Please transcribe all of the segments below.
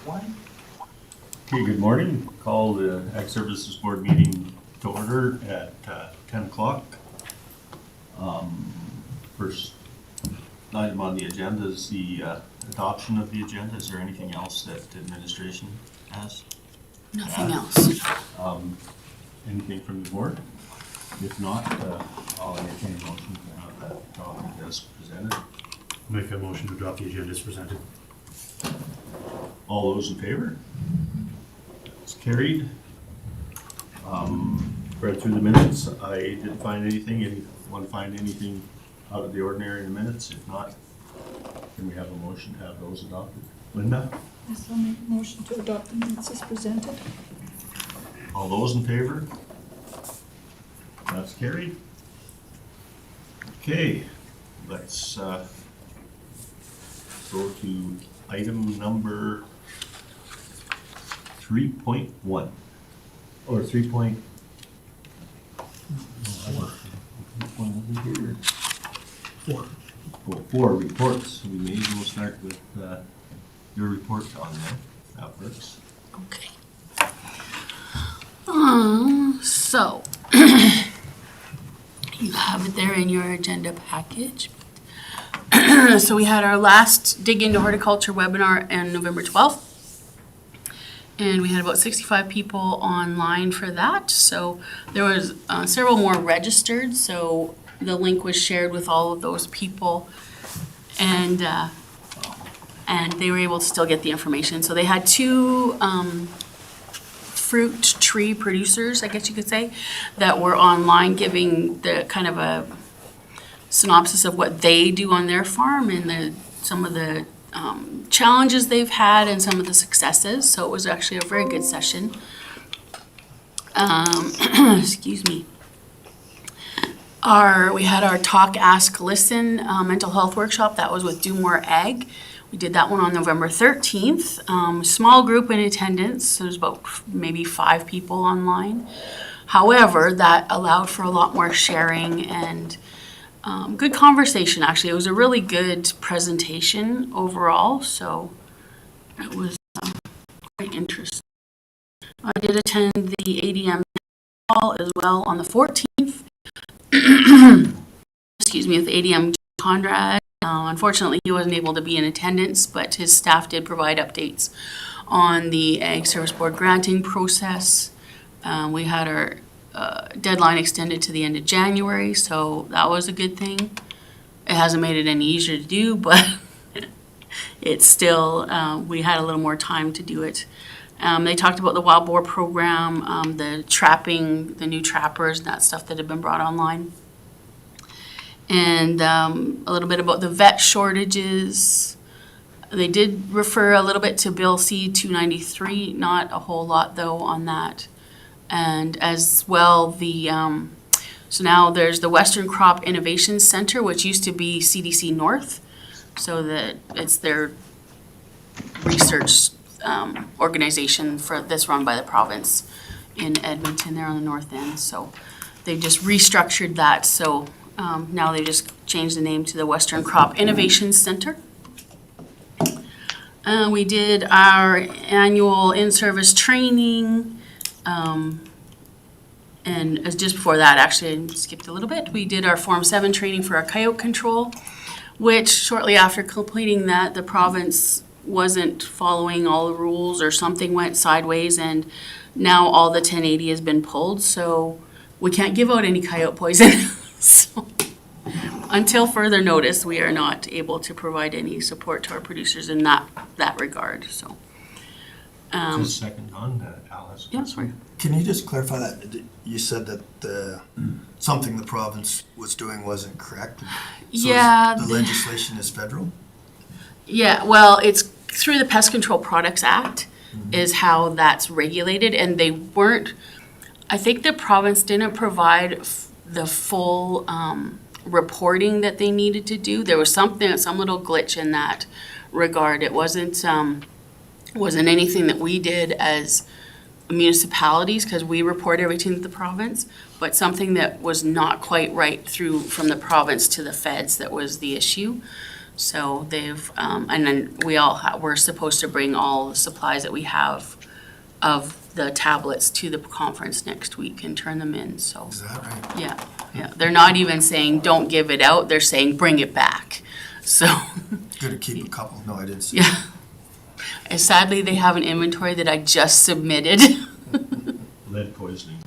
Okay, good morning. Call the Ag Services Board meeting to order at 10 o'clock. First item on the agenda is the adoption of the agenda. Is there anything else that administration has? Nothing else. Anything from the board? If not, I'll entertain a motion to have that adopted as presented. Make a motion to adopt the agenda as presented. All those in favor? It's carried. Read through the minutes. I didn't find anything. Anyone find anything out of the ordinary in the minutes? If not, can we have a motion to have those adopted? Linda? Yes, I'll make a motion to adopt the minutes as presented. All those in favor? That's carried. Okay, let's go to item number 3.1 or 3. Four reports. We may as well start with your report on there. That works. Okay. So, you have it there in your agenda package. So we had our last Dig into Horticulture webinar on November 12th. And we had about 65 people online for that. So there was several more registered. So the link was shared with all of those people. And they were able to still get the information. So they had two fruit tree producers, I guess you could say, that were online giving the kind of a synopsis of what they do on their farm and some of the challenges they've had and some of the successes. So it was actually a very good session. Excuse me. We had our Talk, Ask, Listen mental health workshop. That was with Do More Ag. We did that one on November 13th. Small group in attendance. So there's about maybe 5 people online. However, that allowed for a lot more sharing and good conversation, actually. It was a really good presentation overall, so it was quite interesting. I did attend the ADM call as well on the 14th. Excuse me, with ADM Conrad. Unfortunately, he wasn't able to be in attendance, but his staff did provide updates on the Ag Service Board granting process. We had our deadline extended to the end of January, so that was a good thing. It hasn't made it any easier to do, but it's still, we had a little more time to do it. They talked about the wild boar program, the trapping, the new trappers, and that stuff that had been brought online. And a little bit about the vet shortages. They did refer a little bit to Bill C-293, not a whole lot though on that. And as well, so now there's the Western Crop Innovation Center, which used to be CDC North. So that it's their research organization that's run by the province in Edmonton. They're on the north end. So they just restructured that. So now they just changed the name to the Western Crop Innovation Center. We did our annual in-service training. And as just before that, actually, I skipped a little bit. We did our Form 7 training for our coyote control, which shortly after completing that, the province wasn't following all the rules or something went sideways, and now all the 1080 has been pulled, so we can't give out any coyote poison. So, until further notice, we are not able to provide any support to our producers in that regard. So, Just second on Alice. yeah, sorry. Can you just clarify that? You said that something the province was doing wasn't correct? So Yeah. the legislation is federal? Yeah, well, it's through the Pest Control Products Act is how that's regulated, and they weren't, I think the province didn't provide the full reporting that they needed to do. There was some little glitch in that regard. It wasn't anything that we did as municipalities, because we report everything to the province, but something that was not quite right through from the province to the feds that was the issue. So they've, and then we're supposed to bring all the supplies that we have of the tablets to the conference next week and turn them in, so. Is that right? Yeah. They're not even saying, don't give it out, they're saying, bring it back. So, Good to keep a couple. No, I didn't see. yeah. And sadly, they have an inventory that I just submitted. Lead poisoning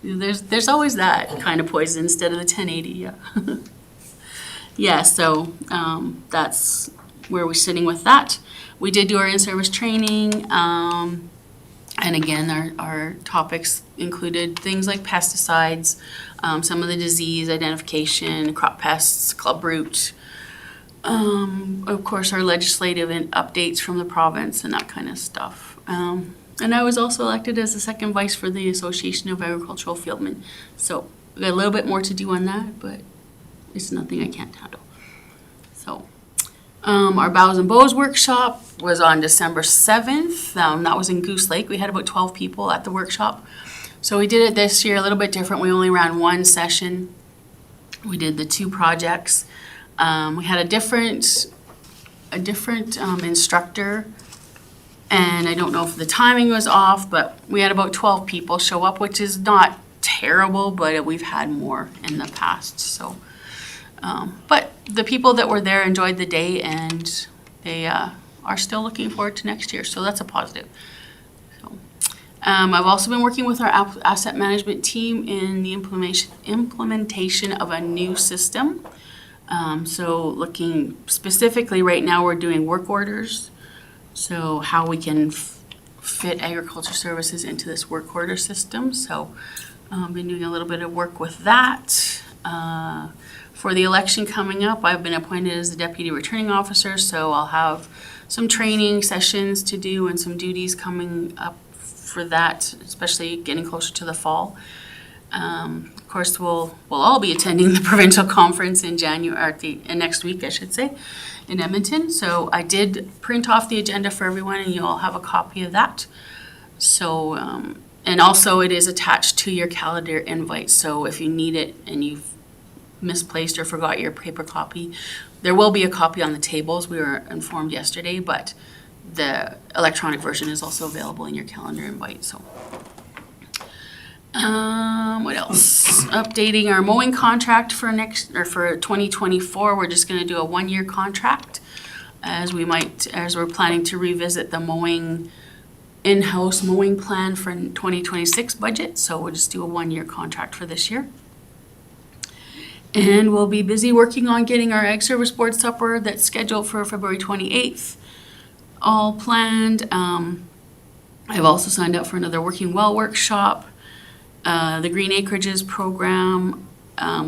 only. There's always that kind of poison instead of the 1080, yeah. Yeah, so that's where we're sitting with that. We did do our in-service training, and again, our topics included things like pesticides, some of the disease identification, crop pests, club root, of course, our legislative and updates from the province and that kind of stuff. And I was also elected as the second vice for the Association of Agricultural Fieldmen. So we got a little bit more to do on that, but it's nothing I can't handle. So our Bows and Bows workshop was on December 7th. That was in Goose Lake. We had about 12 people at the workshop. So we did it this year a little bit different. We only ran one session. We did the 2 projects. We had a different instructor, and I don't know if the timing was off, but we had about 12 people show up, which is not terrible, but we've had more in the past, so. But the people that were there enjoyed the day, and they are still looking forward to next year, so that's a positive. So, I've also been working with our asset management team in the implementation of a new system. So looking specifically right now, we're doing work orders. So how we can fit agriculture services into this work order system. So I've been doing a little bit of work with that. For the election coming up, I've been appointed as the deputy returning officer, so I'll have some training sessions to do and some duties coming up for that, especially getting closer to the fall. Of course, we'll all be attending the provincial conference in January, next week, I should say, in Edmonton. So I did print off the agenda for everyone, and you all have a copy of that. So, and also it is attached to your calendar invite. So if you need it and you've misplaced or forgot your paper copy, there will be a copy on the tables. We were informed yesterday, but the electronic version is also available in your calendar invite. So. What else? Updating our mowing contract for for 2024. We're just going to do a 1-year contract, as we're planning to revisit the mowing in-house mowing plan for 2026 budget. So we'll just do a 1-year contract for this year. And we'll be busy working on getting our Ag Service Board supper that's scheduled for February 28th all planned. I've also signed up for another Working Well workshop. The Green Acreages program,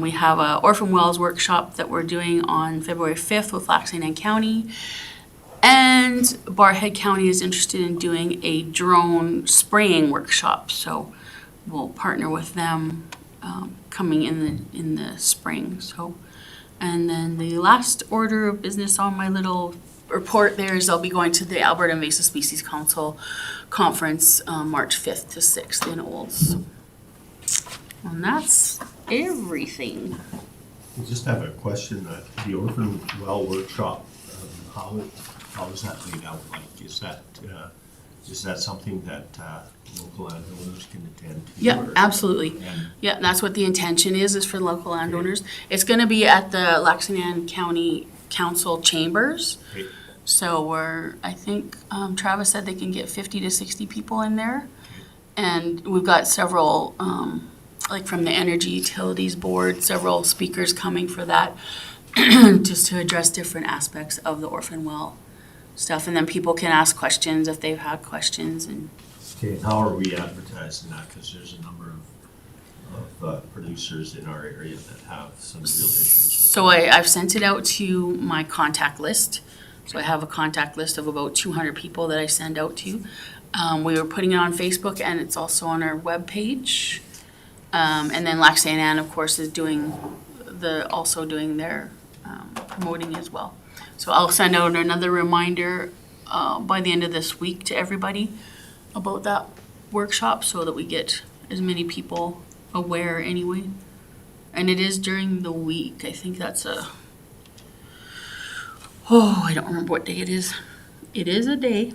we have a Orphan Wells workshop that we're doing on February 5th with Lac St. Anne County. And Barrhead County is interested in doing a drone spraying workshop, so we'll partner with them coming in the spring. So, and then the last order of business on my little report there is I'll be going to the Alberta Invasive Species Council conference March 5th to 6th in Olds. And that's everything. I just have a question, the Orphan Well workshop, how is that laid out? Like, is that something that local landowners can attend to? Yeah, or- absolutely. And Yeah, that's what the intention is for local landowners. It's gonna be at the Lac St. Anne County Council Chambers. Okay. So I think Travis said they can get 50 to 60 people in there. And we've got several, like from the Energy Utilities Board, several speakers coming for that, just to address different aspects of the Orphan Well stuff. And then people can ask questions if they've had questions. And Okay, and how are we advertising that? Because there's a number of producers in our area that have some real issues with so I've sent it out to my contact list. So I have a contact list of about 200 people that I send out to. We were putting it on Facebook, and it's also on our webpage. And then Lac St. Anne, of course, is also doing their promoting as well. So I'll send out another reminder by the end of this week to everybody about that workshop so that we get as many people aware anyway. And it is during the week. I think that's Oh, I don't remember what day it is. It is a day.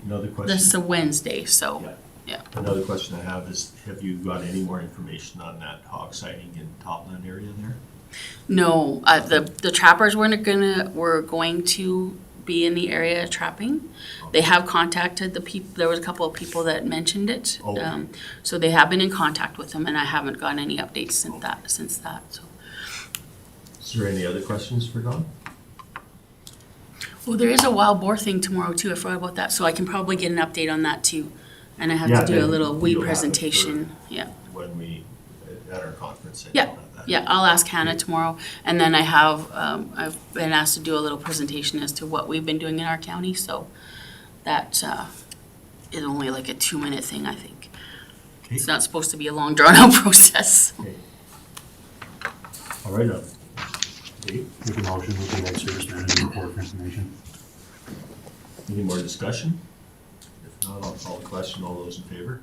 Another This question, is a Wednesday, so, Yeah. yeah. another question I have is, have you got any more information on that hog sighting in Topland area there? No, the trappers were going to be in the area trapping. They have contacted the people, there was a couple of people that mentioned it. Okay. So they have been in contact with them, and I haven't gotten any updates since that, so. Is there any other questions for Don? Well, there is a wild boar thing tomorrow too, I forgot about that, so I can probably get an update on that too. And I have Yeah, to do a then little wee you'll have it presentation, yeah. When we, at our conference. then Yeah, you'll have that. yeah, I'll ask Hannah tomorrow, and then I've been asked to do a little presentation as to what we've been doing in our county, so that, is only like a 2-minute thing, I think. Okay. It's not supposed to be a long drawn-out process. Okay. All right, Dave, Make a motion with the ag service manager report for information. any more discussion? If not, I'll call the question. All those in favor?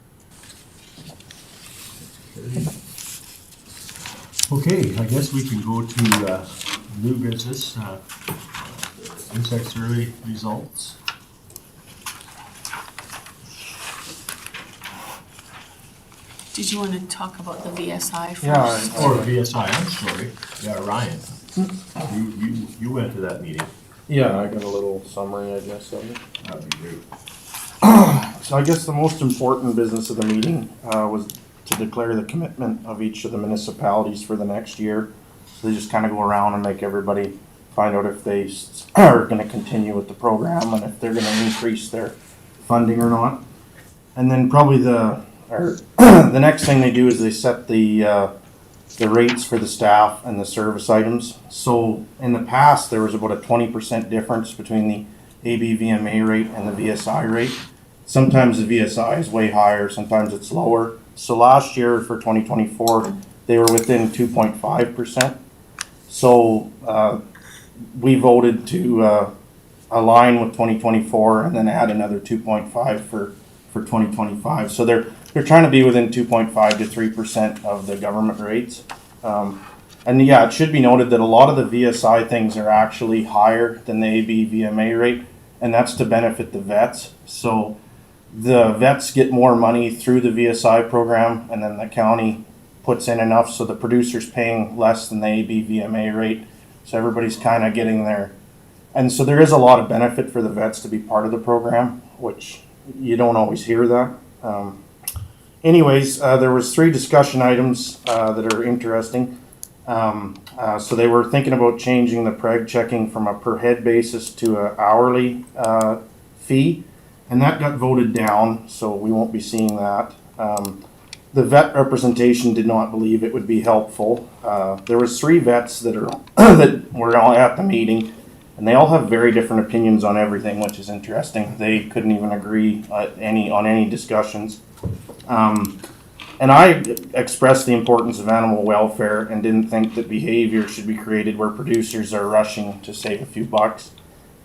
Okay, I guess we can go to new business, insect survey results. Did you want to talk about the VSI first? Yeah, Or VSI, I'm sorry. Yeah, Ryan. You went to that meeting. Yeah, I got a little summary, I guess, of it. That'd be great. So I guess the most important business of the meeting was to declare the commitment of each of the municipalities for the next year. So they just kind of go around and make everybody find out if they are going to continue with the program and if they're going to increase their funding or not. And then probably the next thing they do is they set the rates for the staff and the service items. So in the past, there was about a 20% difference between the ABVMA rate and the VSI rate. Sometimes the VSI is way higher, sometimes it's lower. So last year for 2024, they were within 2.5%. So we voted to align with 2024 and then add another 2.5 for 2025. So they're trying to be within 2.5 to 3% of the government rates. And yeah, it should be noted that a lot of the VSI things are actually higher than the ABVMA rate, and that's to benefit the vets. So the vets get more money through the VSI program, and then the county puts in enough so the producer's paying less than the ABVMA rate. So everybody's kind of getting there. And so there is a lot of benefit for the vets to be part of the program, which you don't always hear that. Anyways, there was 3 discussion items that are interesting. So they were thinking about changing the preg checking from a per head basis to an hourly fee, and that got voted down, so we won't be seeing that. The vet representation did not believe it would be helpful. There was 3 vets that are that were all at the meeting, and they all have very different opinions on everything, which is interesting. They couldn't even agree on any discussions. And I expressed the importance of animal welfare and didn't think that behavior should be created where producers are rushing to save a few bucks.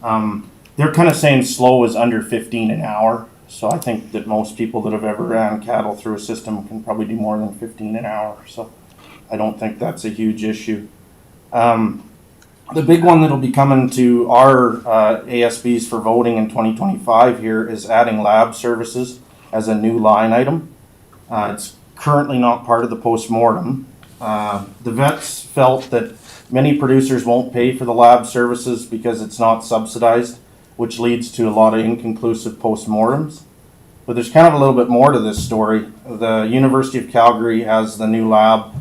They're kind of saying slow is under 15 an hour. So I think that most people that have ever ran cattle through a system can probably do more than 15 an hour. So I don't think that's a huge issue. The big one that'll be coming to our ASBs for voting in 2025 here is adding lab services as a new line item. It's currently not part of the postmortem. The vets felt that many producers won't pay for the lab services because it's not subsidized, which leads to a lot of inconclusive postmortems. But there's kind of a little bit more to this story. The University of Calgary has the new lab,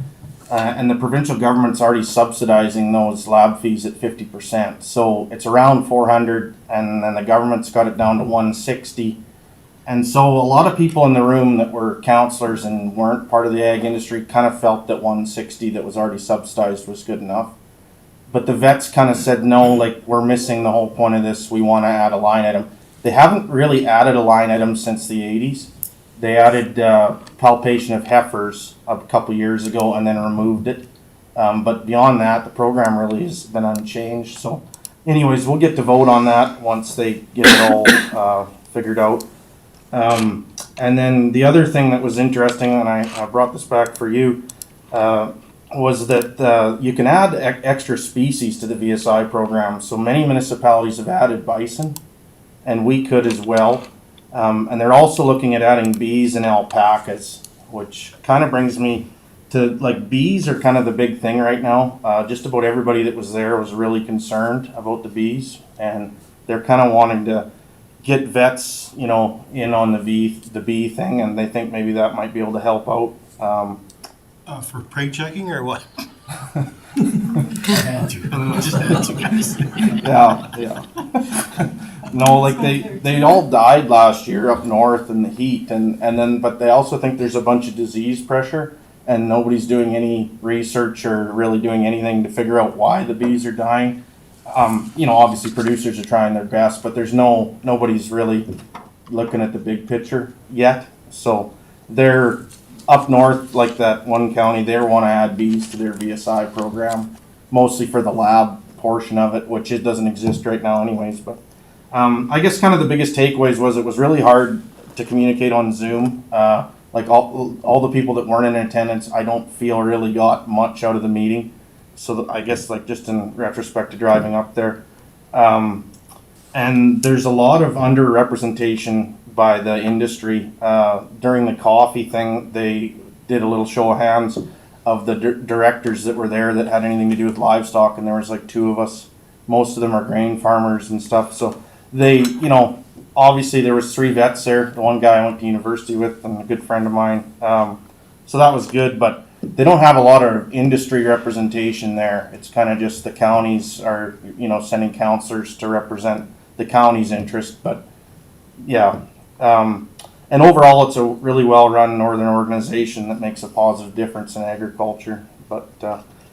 and the provincial government's already subsidizing those lab fees at 50%. So it's around $400, and then the government's got it down to $160. And so a lot of people in the room that were counselors and weren't part of the ag industry kind of felt that $160 that was already subsidized was good enough. But the vets kind of said, no, like, we're missing the whole point of this. We want to add a line item. They haven't really added a line item since the 80s. They added palpation of heifers a couple years ago and then removed it. But beyond that, the program really has been unchanged. So anyways, we'll get to vote on that once they get it all figured out. And then the other thing that was interesting, and I brought this back for you, was that you can add extra species to the VSI program. So many municipalities have added bison, and we could as well. And they're also looking at adding bees and alpacas, which kind of brings me to, like, bees are kind of the big thing right now. Just about everybody that was there was really concerned about the bees, and they're kind of wanting to get vets, you know, in on the bee thing, and they think maybe that might be able to help out. For prey checking or what? Yeah. No, like they all died last year up north in the heat, and then but they also think there's a bunch of disease pressure, and nobody's doing any research or really doing anything to figure out why the bees are dying. You know, obviously producers are trying their best, but nobody's really looking at the big picture yet. So they're up north, like that one county, they want to add bees to their VSI program, mostly for the lab portion of it, which it doesn't exist right now anyways. But I guess kind of the biggest takeaways was it was really hard to communicate on Zoom. Like all the people that weren't in attendance, I don't feel really got much out of the meeting. So I guess, like, just in retrospect to driving up there. And there's a lot of underrepresentation by the industry. During the coffee thing, they did a little show of hands of the directors that were there that had anything to do with livestock, and there was like 2 of us. Most of them are grain farmers and stuff. So they, you know, obviously there was 3 vets there. The one guy I went to university with and a good friend of mine. So that was good, but they don't have a lot of industry representation there. It's kind of just the counties are, you know, sending counselors to represent the county's interest. But yeah, and overall it's a really well-run northern organization that makes a positive difference in agriculture. But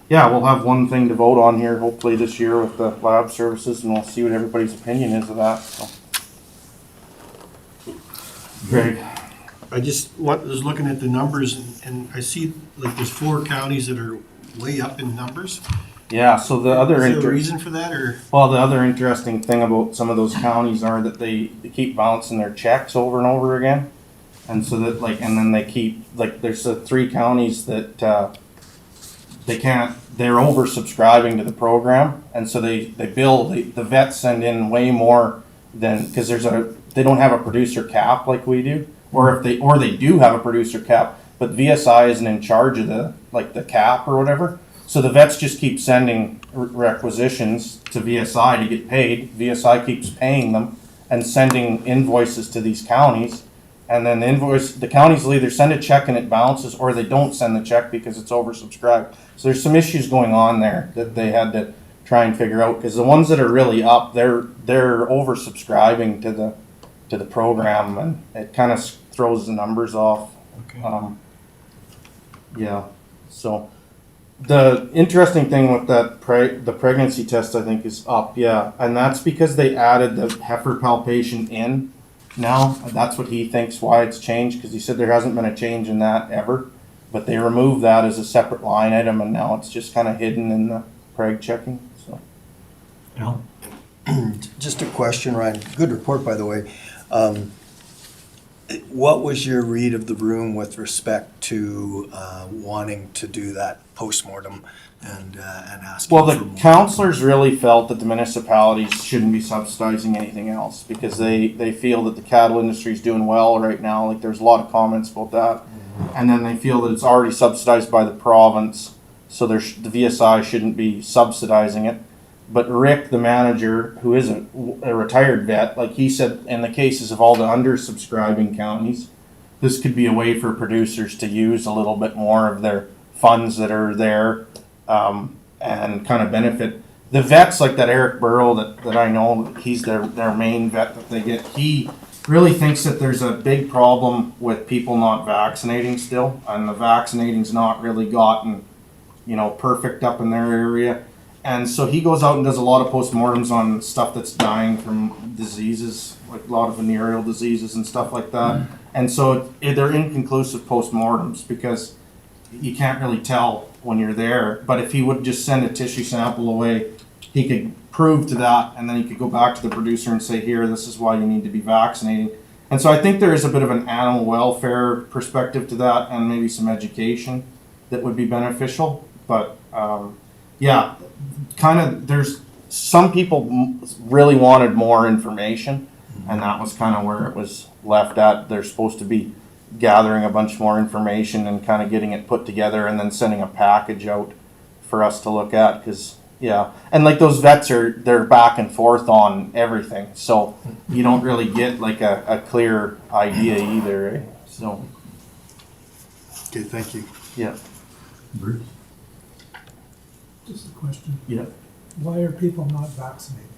yeah, we'll have one thing to vote on here hopefully this year with the lab services, and we'll see what everybody's opinion is of that. So. Greg. I just was looking at the numbers and I see like there's 4 counties that are way up in numbers. Yeah, so the other Is there a reason for that, or? well, the other interesting thing about some of those counties are that they keep bouncing their checks over and over again, and so that, like, and then they keep, like, there's 3 counties that they're oversubscribing to the program, and so the vets send in way more than, because they don't have a producer cap like we do, or they do have a producer cap, but VSI isn't in charge of the cap or whatever. So the vets just keep sending requisitions to VSI to get paid. VSI keeps paying them and sending invoices to these counties. And then the counties will either send a check and it bounces, or they don't send the check because it's oversubscribed. So there's some issues going on there that they had to try and figure out, because the ones that are really up, they're oversubscribing to the program, and it kind of throws the numbers off. Okay. Yeah, so the interesting thing with that the pregnancy test, I think, is up. Yeah, and that's because they added the heifer palpation in now. That's what he thinks why it's changed, because he said there hasn't been a change in that ever, but they removed that as a separate line item, and now it's just kind of hidden in the preg checking. So Al? Just a question, Ryan. Good report, by the way. What was your read of the room with respect to wanting to do that postmortem and asking well, for the more? counselors really felt that the municipalities shouldn't be subsidizing anything else, because they feel that the cattle industry is doing well right now. Like, there's a lot of comments about that. And then they feel that it's already subsidized by the province, so the VSI shouldn't be subsidizing it. But Rick, the manager, who is a retired vet, like he said, in the cases of all the under-subscribing counties, this could be a way for producers to use a little bit more of their funds that are there, and kind of benefit. The vets, like that Eric Burrow that I know, he's their main vet that they get, he really thinks that there's a big problem with people not vaccinating still, and the vaccinating's not really gotten, perfect up in their area. And so he goes out and does a lot of postmortems on stuff that's dying from diseases, like a lot of venereal diseases and stuff like that. And so they're inconclusive postmortems because you can't really tell when you're there. But if he would just send a tissue sample away, he could prove to that, and then he could go back to the producer and say, here, this is why you need to be vaccinating. And so I think there is a bit of an animal welfare perspective to that, and maybe some education that would be beneficial. but, yeah, kind of, there's, some people really wanted more information, and that was kind of where it was left at. They're supposed to be gathering a bunch more information and kind of getting it put together and then sending a package out for us to look at, because, yeah, and like those vets they're back and forth on everything, so you don't really get like a clear idea either, eh? So, Okay, thank you. yeah, Bruce? Just a question. yeah. Why are people not vaccinated?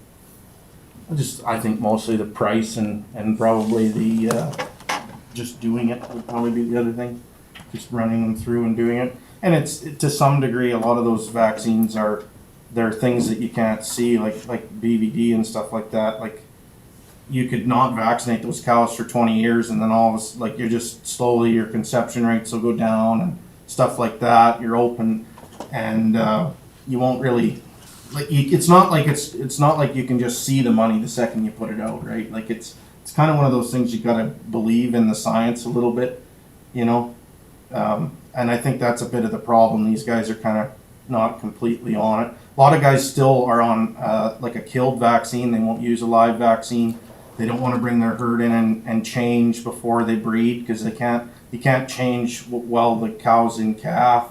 I think mostly the price and probably the, just doing it would probably be the other thing. Just running them through and doing it. And it's, to some degree, a lot of those vaccines they're things that you can't see, like BVD and stuff like that. Like, you could not vaccinate those cows for 20 years and then all of a sudden, like, you're just slowly, your conception rates will go down and stuff like that. You're open and, you won't really, like, it's not like you can just see the money the second you put it out, right? Like, it's kind of one of those things you gotta believe in the science a little bit, you know? And I think that's a bit of the problem. These guys are kind of not completely on it. A lot of guys still are on, like a killed vaccine. They won't use a live vaccine. They don't want to bring their herd in and change before they breed, because you can't change while the cow's in calf.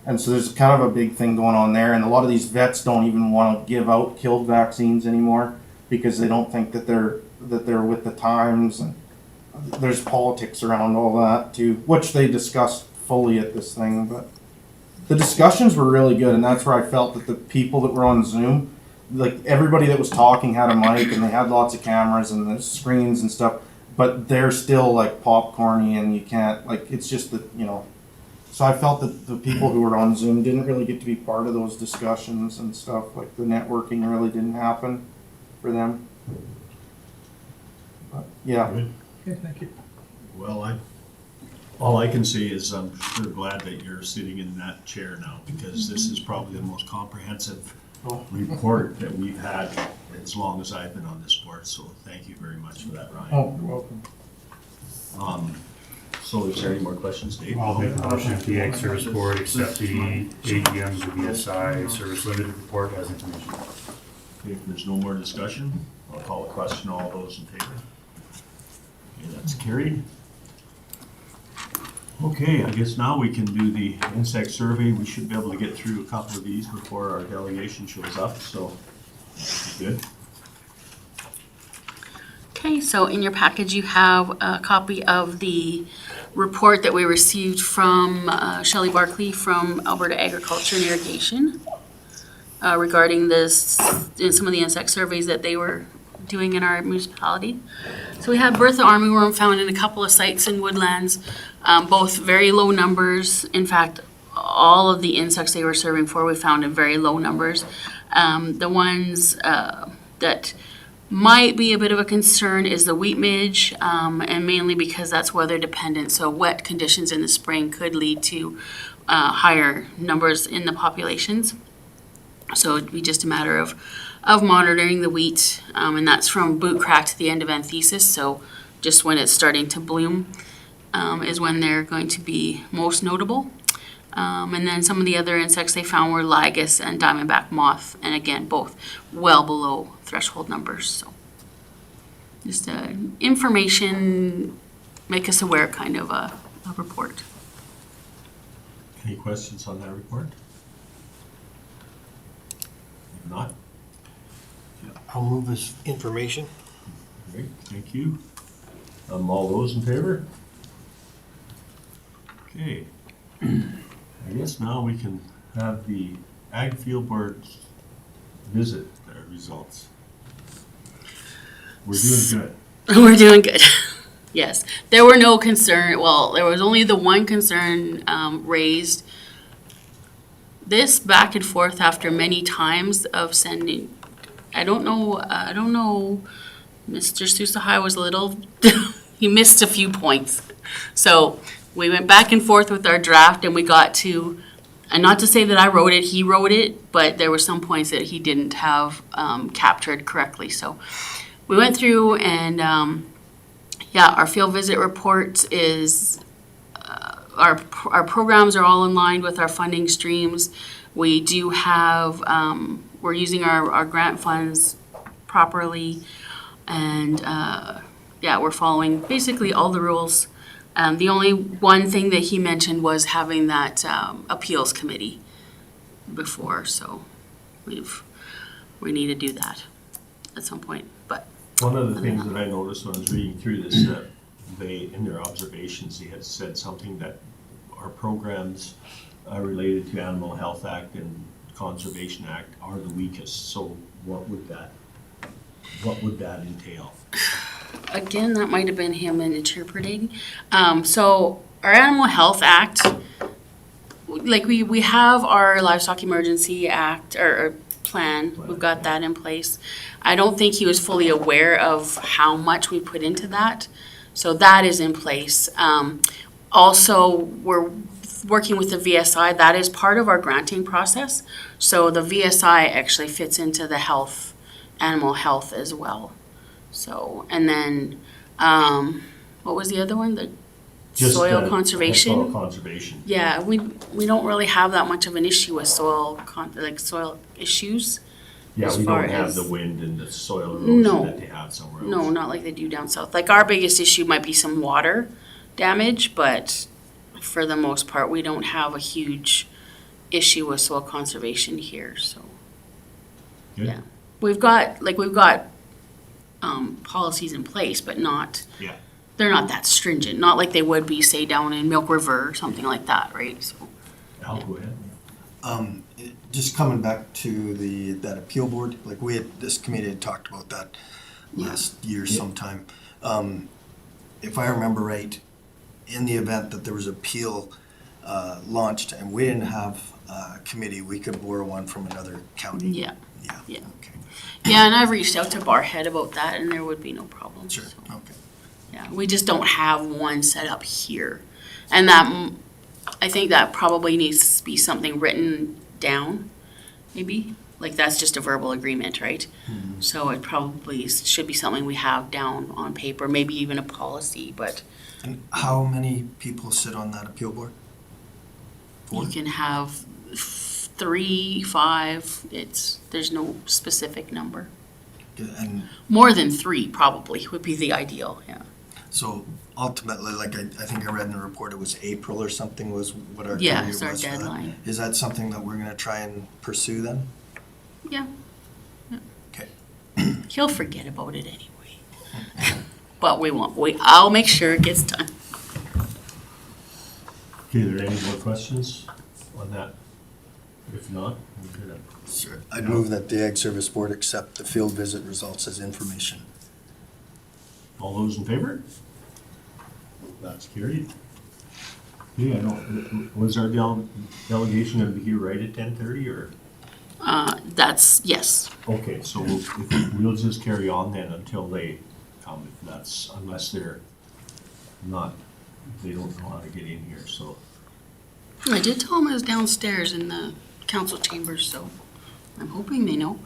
And so there's kind of a big thing going on there. And a lot of these vets don't even want to give out killed vaccines anymore because they don't think that they're with the times. And there's politics around all that too, which they discussed fully at this thing. But the discussions were really good, and that's where I felt that the people that were on Zoom, like everybody that was talking had a mic and they had lots of cameras and the screens and stuff, but they're still like popcorny and you can't, like, it's just that, you know. So I felt that the people who were on Zoom didn't really get to be part of those discussions and stuff. Like, the networking really didn't happen for them. But, yeah. Good. Okay, thank you. Well, all I can say is I'm sure glad that you're sitting in that chair now, because this is probably the most comprehensive report that we've had as long as I've been on this board, so thank you very much for that, Ryan. Oh, you're welcome. So is there any more questions, Dave? I'll make a motion that the Ag Service Board accept the AGM's of BSI Service Limited report as information. Okay, if there's no more discussion, I'll call a question. All those in favor? Okay, that's carried. Okay, I guess now we can do the insect survey. We should be able to get through a couple of these before our delegation shows up, so that'd be good. Okay, so in your package, you have a copy of the report that we received from Shelley Barkley from Alberta Agriculture and Irrigation regarding some of the insect surveys that they were doing in our municipality. So we had Bertha armyworm found in a couple of sites in Woodlands, both very low numbers. In fact, all of the insects they were serving for, we found in very low numbers. The ones that might be a bit of a concern is the wheat midge, and mainly because that's weather dependent. So wet conditions in the spring could lead to higher numbers in the populations. So it'd be just a matter of monitoring the wheat, and that's from boot crack to the end of anthesis. So just when it's starting to bloom is when they're going to be most notable. And then some of the other insects they found were lygus and diamondback moth, and again, both well below threshold numbers. So just information, make us aware kind of a report. Any questions on that report? If not, I'll move this information. great, thank you. All those in favor? Okay. I guess now we can have the Ag Field Board's visit their results. We're doing good. We're doing good. Yes, there were no concern. Well, there was only the one concern raised. This back and forth after many times of sending. I don't know. Mr. Susahai was a little. He missed a few points, so we went back and forth with our draft, and we got to. And not to say that I wrote it, he wrote it, but there were some points that he didn't have captured correctly. So we went through and, yeah, our field visit report is our programs are all in line with our funding streams. We do have, we're using our grant funds properly, and, yeah, we're following basically all the rules. The only one thing that he mentioned was having that, appeals committee before, so we need to do that at some point, but. One of the things that I noticed when I was reading through this, that they, in their observations, they had said something that our programs related to Animal Health Act and Conservation Act are the weakest. So what would that entail? Again, that might have been him interpreting. So our Animal Health Act, like we have our Livestock Emergency Act or plan, we've got that in place. I don't think he was fully aware of how much we put into that. So that is in place. Also, we're working with the VSI, that is part of our granting process. So the VSI actually fits into the health, animal health as well. So, and then, what was the other one? The Just, soil conservation? Soil conservation. Yeah, we don't really have that much of an issue with soil issues. Yeah, As we far don't have as- the wind and the soil No. erosion that they have somewhere else. No, not like they do down south. Like our biggest issue might be some water damage, but for the most part, we don't have a huge issue with soil conservation here, so. Good. Yeah. We've got policies in place, but not, Yeah. they're not that stringent, not like they would be, say, down in Milk River or something like that, right? So, Al, go ahead. Just coming back to that appeal board, like this committee had talked about that last year sometime. If I remember right, in the event that there was appeal launched and we didn't have a committee, we could borrow one from another county. yeah. Yeah. Yeah. Okay. Yeah, and I've reached out to Barhead about that, and there would be no problem. Sure. so. Okay. Yeah, we just don't have one set up here. And that, I think that probably needs to be something written down, maybe. Like, that's just a verbal agreement, right? So it probably should be something we have down on paper, maybe even a policy, but And how many people sit on that appeal board? Four? you can have 3, 5, there's no specific number. And More than 3 probably would be the ideal, yeah. so ultimately, like I think I read in the report, it was April or something was what our Yeah, period it's our was for that. deadline. Is that something that we're gonna try and pursue then? Yeah. Okay. He'll forget about it anyway. But we won't, I'll make sure it gets done. Okay, are there any more questions on that? If not, we're gonna. Sure. I'd move that the Ag Service Board accept the field visit results as information. All those in favor? That's carried. Yeah, I don't, was our delegation gonna be here right at 10:30 or? That's, yes. Okay, so we'll just carry on then until they come, if that's, unless they're not, they don't know how to get in here, so. I did tell him I was downstairs in the council chambers, so I'm hoping they know.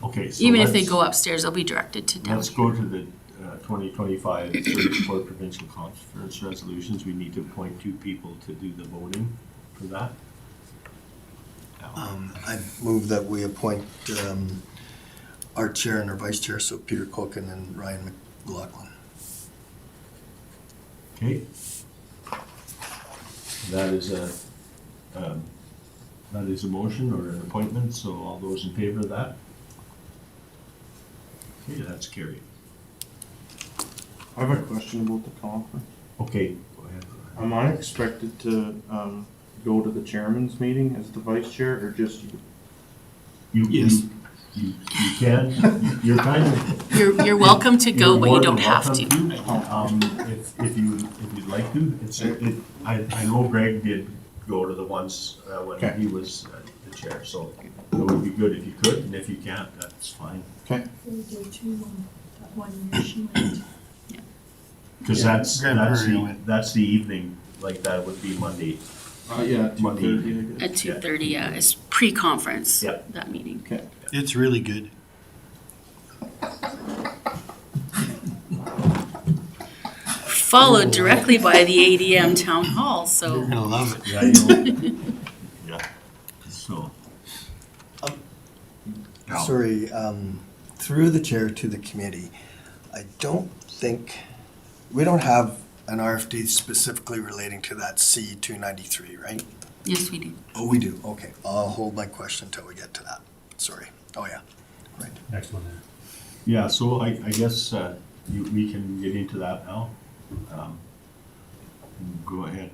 Okay, so Even if they let's- go upstairs, they'll be directed to down Let's here. go to the 2025 34 provincial conference resolutions. We need to appoint 2 people to do the voting for that. I'd move that we appoint our chair and our vice chair, so Peter Culkin and Ryan McLaughlin. Okay. That is a motion or an appointment, so all those in favor of that? Okay, that's carried. I have a question about the conference. Okay, go ahead. Am I expected to go to the chairman's meeting as the vice chair, or just you? Yes. You can, you're kind of. You're welcome to go, You're but more you don't than have welcome to. If you'd like to, I know Greg did go to the ones when Okay. he was the chair, so it would be good if you could, and if you can't, that's fine. Okay. We did too, that 1 year she went. Cause Yeah, that's Grand Prairie went. that's the evening, like that would be Monday. Yeah, Monday 2:30, I evening. guess. At 2:30, yeah, it's pre-conference, Yep. that meeting. Okay. It's really good. followed directly by the ADM Town Hall, You're so. gonna love it. Yeah, you'll- yeah, so. Yeah. Sorry, through the chair to the committee, I don't think, we don't have an RFD specifically relating to that C-293, right? Yes, we do. Oh, we do, okay. I'll hold my question until we get to that. Sorry. Oh, yeah. Right. Next one there. Yeah, so I guess we can get into that now. Go ahead,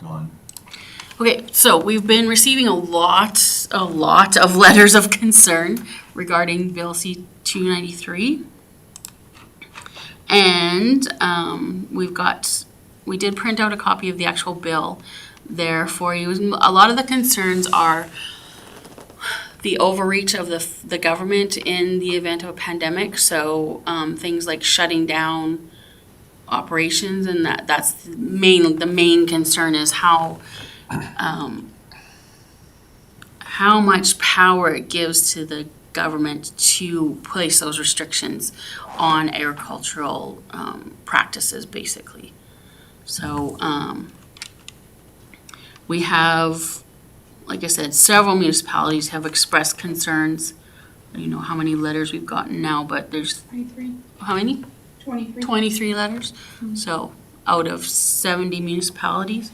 Dawn. Okay, so we've been receiving a lot of letters of concern regarding Bill C-293. And we did print out a copy of the actual bill there for you. A lot of the concerns are the overreach of the government in the event of a pandemic. So things like shutting down operations, and that's the main concern is how much power it gives to the government to place those restrictions on agricultural practices, basically. So we have, like I said, several municipalities have expressed concerns. I don't know how many letters we've gotten now, but there's 23, how many? 23. 23 letters. So out of 70 municipalities.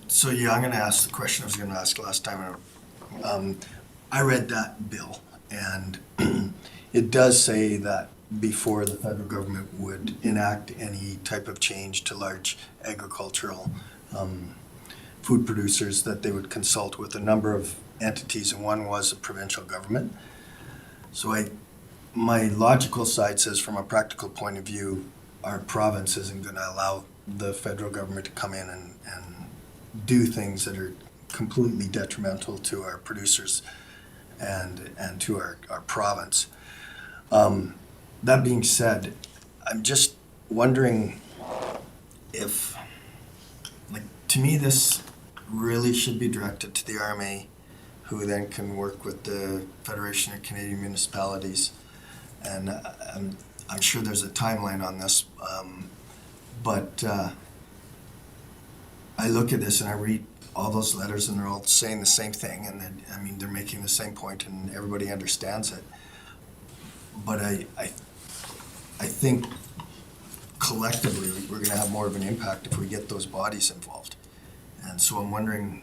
So yeah, I'm gonna ask the question I was gonna ask last time. I read that bill, and it does say that before the federal government would enact any type of change to large agricultural food producers, that they would consult with a number of entities, and one was the provincial government. So my logical side says, from a practical point of view, our province isn't gonna allow the federal government to come in and do things that are completely detrimental to our producers and to our province. That being said, I'm just wondering if, like, to me, this really should be directed to the RMA, who then can work with the Federation of Canadian Municipalities. And I'm sure there's a timeline on this, but I look at this and I read all those letters and they're all saying the same thing, and they're making the same point and everybody understands it. But I think collectively we're gonna have more of an impact if we get those bodies involved. And so I'm wondering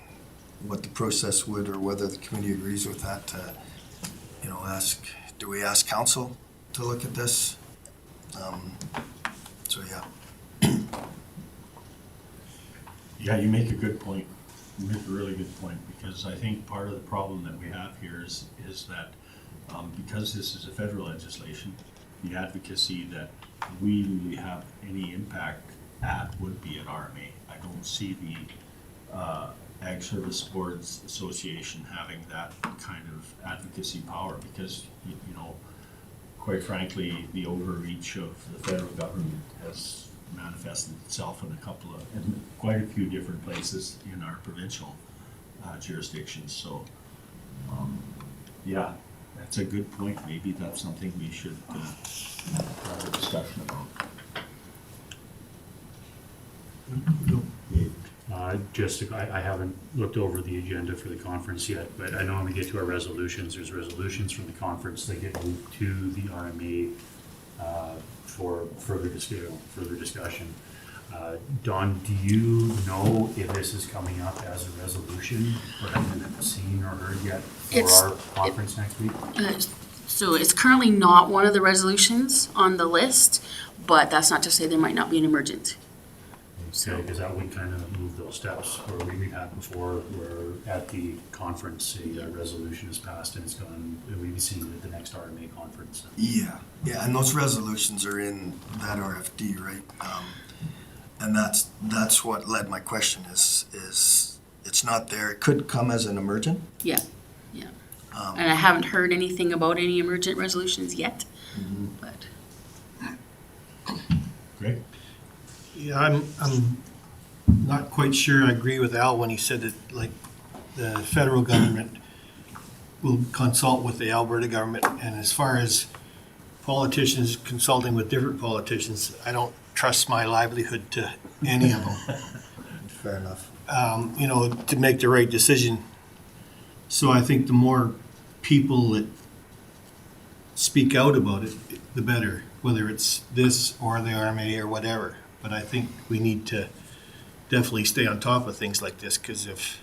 what the process would, or whether the committee agrees with that, to, do we ask council to look at this? So yeah. Yeah, you make a good point. You make a really good point, because I think part of the problem that we have here is that because this is a federal legislation, the advocacy that we really have any impact at would be at RMA. I don't see the Ag Service Boards Association having that kind of advocacy power, because, quite frankly, the overreach of the federal government has manifested itself in quite a few different places in our provincial jurisdictions. So, yeah, that's a good point. Maybe that's something we should have a discussion about. I haven't looked over the agenda for the conference yet, but I know when we get to our resolutions, there's resolutions from the conference that get moved to the RMA for further discussion. Dawn, do you know if this is coming up as a resolution, or have you seen or heard yet for our conference next week? So it's currently not one of the resolutions on the list, but that's not to say there might not be an emergency. So, because that would kind of move those steps where we've had before, where at the conference, a resolution is passed and it's gone, we've seen it at the next RMA conference. Yeah, and those resolutions are in that RFD, right? And that's what led my question is it's not there. It could come as an emergent. Yeah. And I haven't heard anything about any emergent resolutions yet, but. Greg? Yeah, I'm not quite sure I agree with Al when he said that, like, the federal government will consult with the Alberta government, and as far as politicians consulting with different politicians, I don't trust my livelihood to any of them, Fair enough. you know, to make the right decision. So I think the more people that speak out about it, the better, whether it's this or the RMA or whatever. But I think we need to definitely stay on top of things like this, because if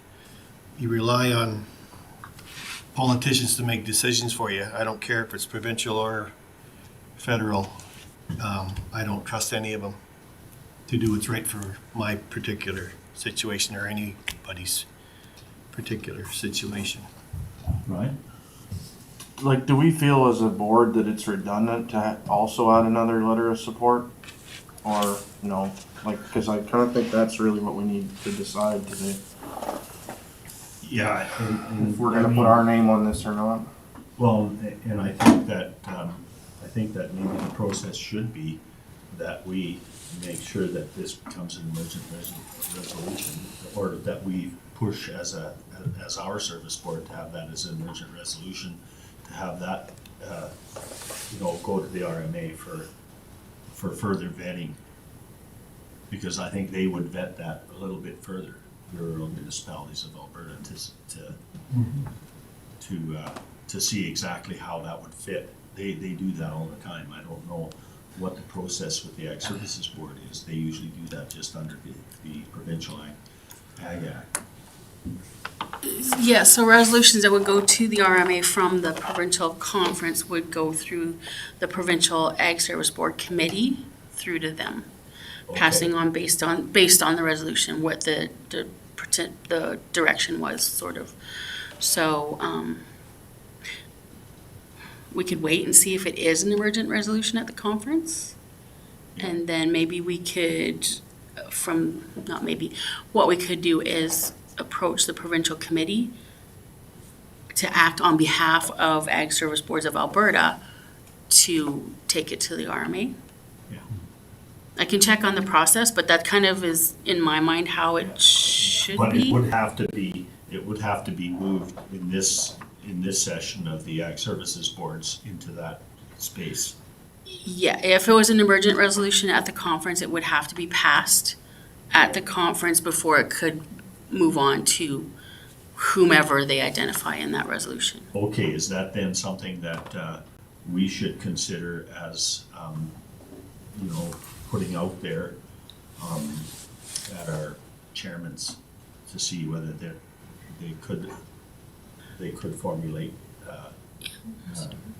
you rely on politicians to make decisions for you, I don't care if it's provincial or federal, I don't trust any of them to do what's right for my particular situation or anybody's particular situation. Right? Like, do we feel as a board that it's redundant to also add another letter of support? Or, no? Like, because I kind of think that's really what we need to decide today. Yeah. If we're gonna put our name on this or not. Well, and I think that maybe the process should be that we make sure that this becomes an emergent resolution, or that we push as our service board to have that as an emergent resolution, to have that, go to the RMA for further vetting. Because I think they would vet that a little bit further, the rural municipalities of Alberta, to see exactly how that would fit. They do that all the time. I don't know what the process with the Ag Services Board is. They usually do that just under the Provincial Ag Act. Yeah, so resolutions that would go to the RMA from the provincial conference would go through the Provincial Ag Service Board Committee through to them, passing on based on the resolution, what the direction was, sort of. So, we could wait and see if it is an emergent resolution at the conference. And then maybe we could, what we could do is approach the provincial committee to act on behalf of Ag Service Boards of Alberta to take it to the RMA. Yeah. I can check on the process, but that kind of is, in my mind, how it should But be. it would have to be moved in this session of the Ag Services Boards into that space. Yeah, if it was an emergent resolution at the conference, it would have to be passed at the conference before it could move on to whomever they identify in that resolution. Okay, is that then something that we should consider as, putting out there at our chairmans to see whether they could formulate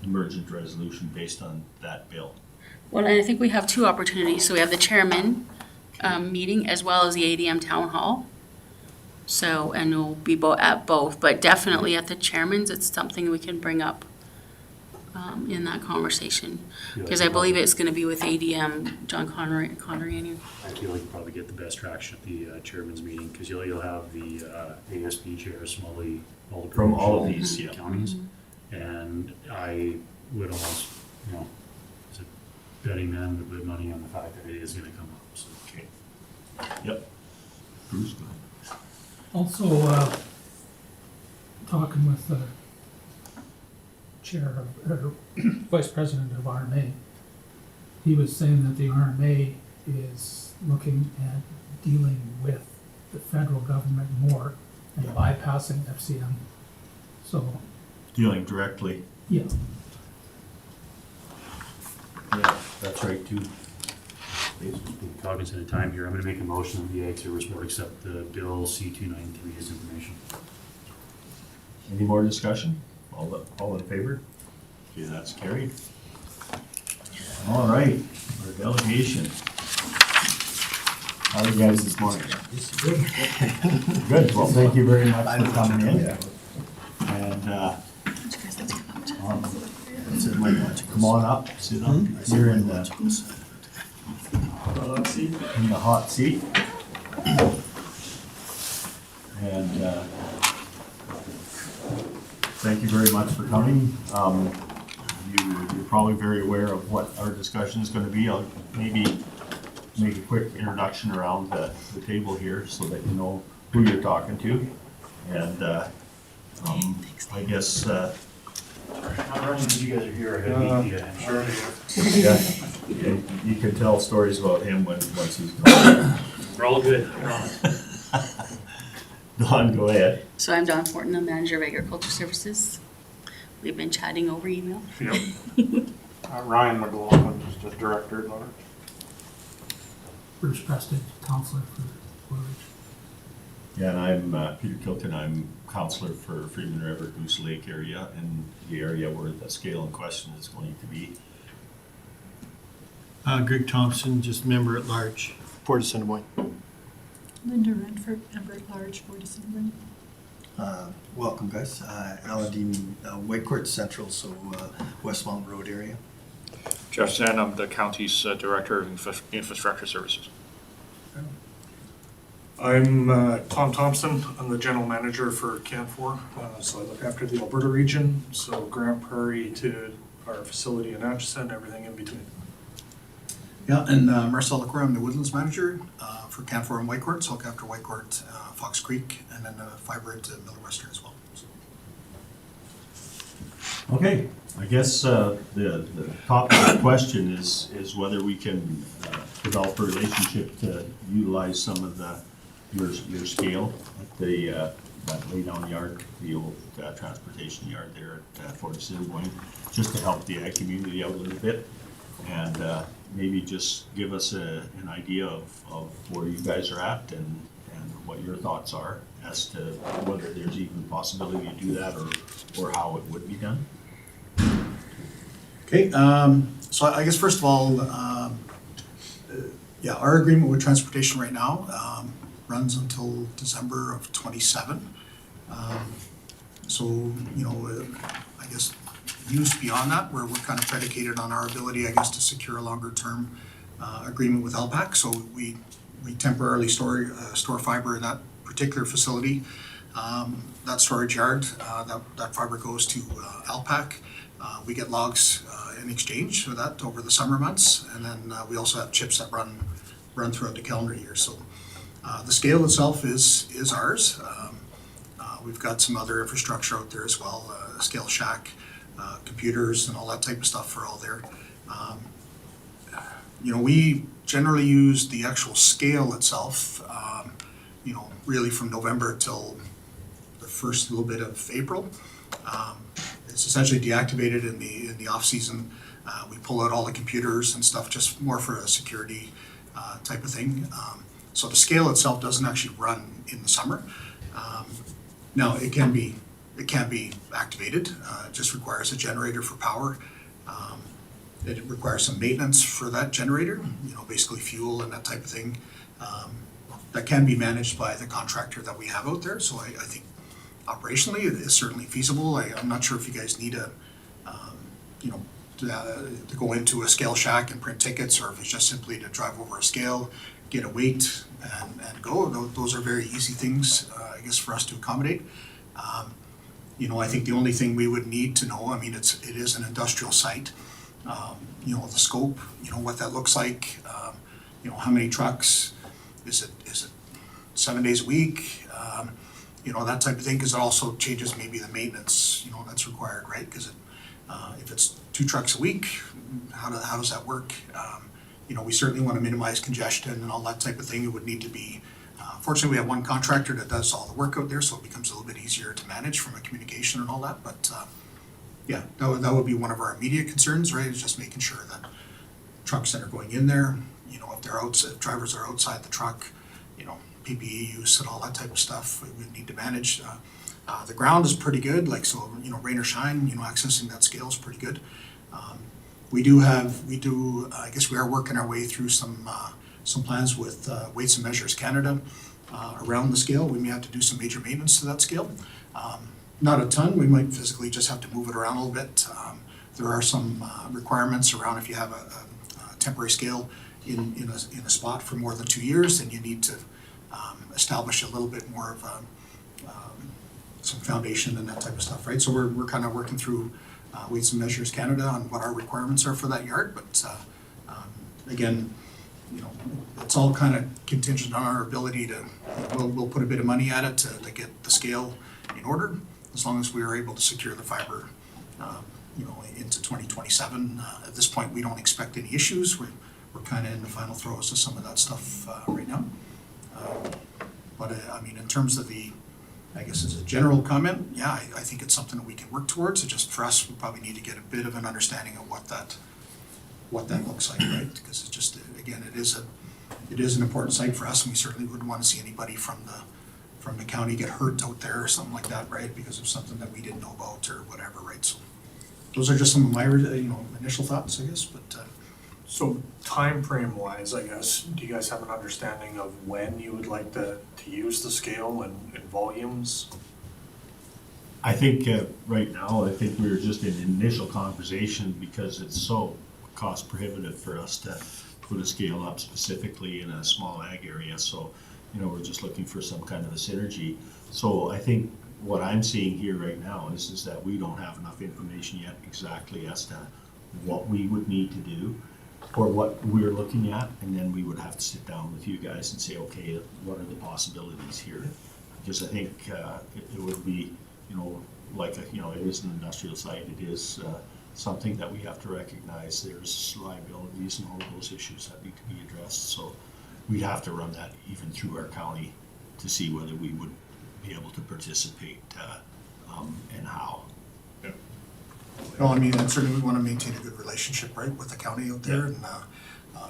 emergent resolution based on that bill? Well, and I think we have two opportunities. So we have the chairman meeting as well as the ADM town hall. So, and we'll be at both, but definitely at the chairman's, it's something we can bring up in that conversation. Because I believe it's going to be with ADM, John Connery. I feel like you probably get the best traction at the chairman's meeting, because you'll have the ASB chairs from all the From all of provincial these, yeah. counties. And I would almost, as a betting man, would put money on the fact that it is gonna come up, so. Okay. Yep. Bruce, go ahead. Also, talking with the chair of, or vice president of RMA, he was saying that the RMA is looking at dealing with the federal government more and bypassing FCM. So, Dealing directly. yeah, Yeah, that's right too. Being cognizant of time here, I'm gonna make a motion that the Ag Service Board accept the Bill C-293 as information. Any more discussion? All in favor? Okay, that's carried. All right, our delegation. How are you guys this morning? Good, well, thank you very much for coming in. And, come on up, sit up. You're in the hot seat. And, thank you very much for coming. You're probably very aware of what our discussion is gonna be. I'll maybe make a quick introduction around the table here so that you know who you're talking to. And, I guess, Not running because you guys are here. I gotta meet you. Sure. Yeah. And you can tell stories about him once he's gone. We're all good, I promise. Don, go ahead. So I'm Dawn Fortin, the manager of agriculture services. We've been chatting over email. Yep. Ryan McLaughlin, just the director at large. Bruce Preston, counselor for Blue Ridge. Yeah, and I'm Peter Kilton. I'm counselor for Freeman River, Goose Lake area, and the area where the scale in question is going to be. Greg Thompson, just member at large, Port Assiniboine. Linda Renford, member at large, Board of Assembly. Welcome, guys. Alan Dean, Whitecourt Central, so West Mountain Road area. Jeff Zen, I'm the county's Director of Infrastructure Services. I'm Tom Thompson. I'm the General Manager for CAN4, so I look after the Alberta region, so Grand Prairie to our facility in Atchison, everything in between. Yeah, and Marcel Lecroix, I'm the Woodlands Manager for CAN4 and Whitecourt, so I look after Whitecourt, Fox Creek, and then fiber to Miller Western as well. So. Okay, I guess the topic of the question is whether we can develop a relationship to utilize some of your scale at that lay down yard, the old transportation yard there at Fort Assiniboine, just to help the ag community out a little bit, and maybe just give us an idea of where you guys are at and what your thoughts are as to whether there's even possibility to do that or how it would be done. Okay, so I guess first of all, yeah, our agreement with transportation right now runs until December of 27. So, you know, I guess use beyond that, where we're kind of predicated on our ability, I guess, to secure a longer term agreement with LPAC. So we temporarily store fiber in that particular facility. That storage yard, that fiber goes to LPAC. We get logs in exchange for that over the summer months, and then we also have chips that run throughout the calendar year. So the scale itself is ours. We've got some other infrastructure out there as well, scale shack, computers and all that type of stuff are all there. You know, we generally use the actual scale itself, you know, really from November till the first little bit of April. It's essentially deactivated in the off season. We pull out all the computers and stuff just more for a security type of thing. So the scale itself doesn't actually run in the summer. Now it can be activated. It just requires a generator for power. It requires some maintenance for that generator, you know, basically fuel and that type of thing. That can be managed by the contractor that we have out there. So I think operationally it is certainly feasible. I'm not sure if you guys need you know, to go into a scale shack and print tickets, or if it's just simply to drive over a scale, get a weight and go. Those are very easy things, I guess, for us to accommodate. You know, I think the only thing we would need to know, I mean, it is an industrial site. You know, the scope, you know, what that looks like, you know, how many trucks, is it 7 days a week, you know, that type of thing, because it also changes maybe the maintenance, you know, that's required, right? Because if it's 2 trucks a week, how does that work? You know, we certainly want to minimize congestion and all that type of thing. It would need to be, fortunately, we have one contractor that does all the work out there, so it becomes a little bit easier to manage from a communication and all that. But yeah, that would be one of our immediate concerns, right? Is just making sure that trucks that are going in there, you know, if drivers are outside the truck, you know, PPE use and all that type of stuff, we would need to manage. The ground is pretty good, like, so, you know, rain or shine, you know, accessing that scale is pretty good. We do, I guess we are working our way through some plans with Weights and Measures Canada around the scale. We may have to do some major maintenance to that scale. Not a ton, we might physically just have to move it around a little bit. There are some requirements around if you have a temporary scale in a spot for more than 2 years, then you need to establish a little bit more of some foundation and that type of stuff, right? So we're kind of working through Weights and Measures Canada on what our requirements are for that yard, but again, you know, it's all kind of contingent on our ability to, we'll put a bit of money at it to get the scale in order, as long as we are able to secure the fiber you know, into 2027. At this point, we don't expect any issues. We're kind of in the final throes of some of that stuff right now. But I mean, in terms of I guess as a general comment, yeah, I think it's something that we can work towards. It just for us, we probably need to get a bit of an understanding of what that looks like, right? Because it's just, again, it is an important site for us, and we certainly wouldn't want to see anybody from the county get hurt out there or something like that, right? Because of something that we didn't know about or whatever, right? So those are just some of my, initial thoughts, I guess, but, So time frame wise, I guess, do you guys have an understanding of when you would like to use the scale and volumes? I think right now, I think we're just in initial conversation because it's so cost prohibitive for us to put a scale up specifically in a small ag area. So, we're just looking for some kind of a synergy. So I think what I'm seeing here right now is that we don't have enough information yet exactly as to what we would need to do or what we're looking at, and then we would have to sit down with you guys and say, okay, what are the possibilities here? Because I think it would be, like, it is an industrial site, it is something that we have to recognize. There's liabilities and all of those issues that need to be addressed. So we'd have to run that even through our county to see whether we would be able to participate and how. no, I mean, and certainly we want to maintain a good relationship, right, with the county out there and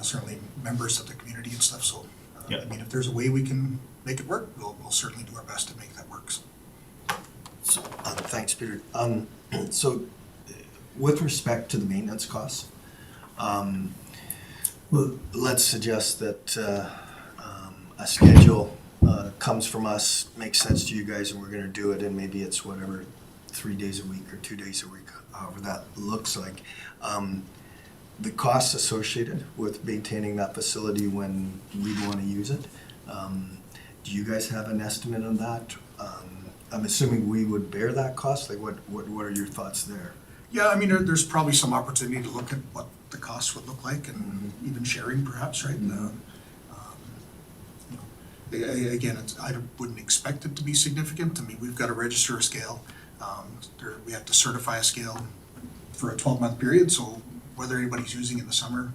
certainly members of the community and stuff. So, Yeah. I mean, if there's a way we can make it work, we'll certainly do our best to make that work. So, thanks, Peter. So, with respect to the maintenance costs, well, let's suggest that a schedule comes from us, makes sense to you guys, and we're going to do it, and maybe it's whatever, 3 days a week or 2 days a week, however that looks like. The costs associated with maintaining that facility when we want to use it, do you guys have an estimate on that? I'm assuming we would bear that cost. Like, what are your thoughts there? Yeah, I mean, there's probably some opportunity to look at what the costs would look like and even sharing perhaps, right? Again, I wouldn't expect it to be significant. I mean, we've got to register a scale. We have to certify a scale for a 12-month period, so whether anybody's using it in the summer,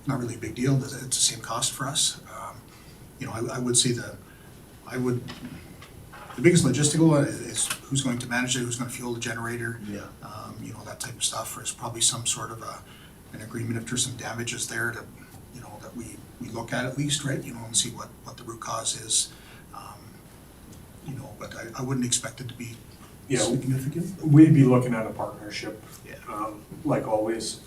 not really a big deal. It's the same cost for us. I would say the biggest logistical is who's going to manage it, who's going to fuel the generator. Yeah. That type of stuff. There's probably some sort of an agreement if there's some damages there that we look at least, right? And see what the root cause is. But I wouldn't expect it to be significant. We'd be looking at a partnership, Yeah. like always.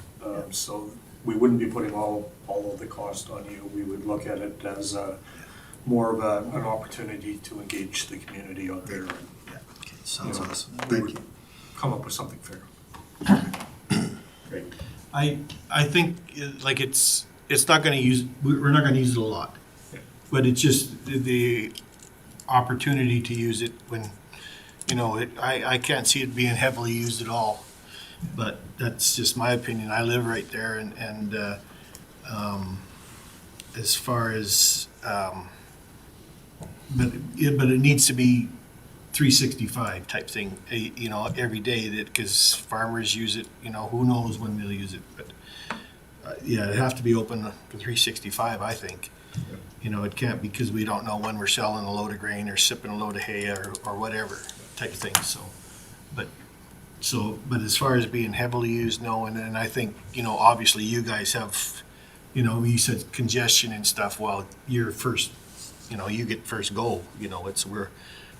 So we wouldn't be putting all of the cost on you. We would look at it as more of an opportunity to engage the community out there and Yeah. Okay. Sounds awesome. we Thank would you. come up with something fair. Great. I think, like, it's not gonna we're not gonna use it a lot. But it's just the opportunity to use it when, I can't see it being heavily used at all. But that's just my opinion. I live right there and as far as, but it needs to be 365 type thing, every day because farmers use it, who knows when they'll use it, but it'd have to be open to 365, I think. It can't because we don't know when we're selling a load of grain or sipping a load of hay or whatever type of thing, but as far as being heavily used, no, and I think, obviously you guys have, you said congestion and stuff, well, you're first, you get first go,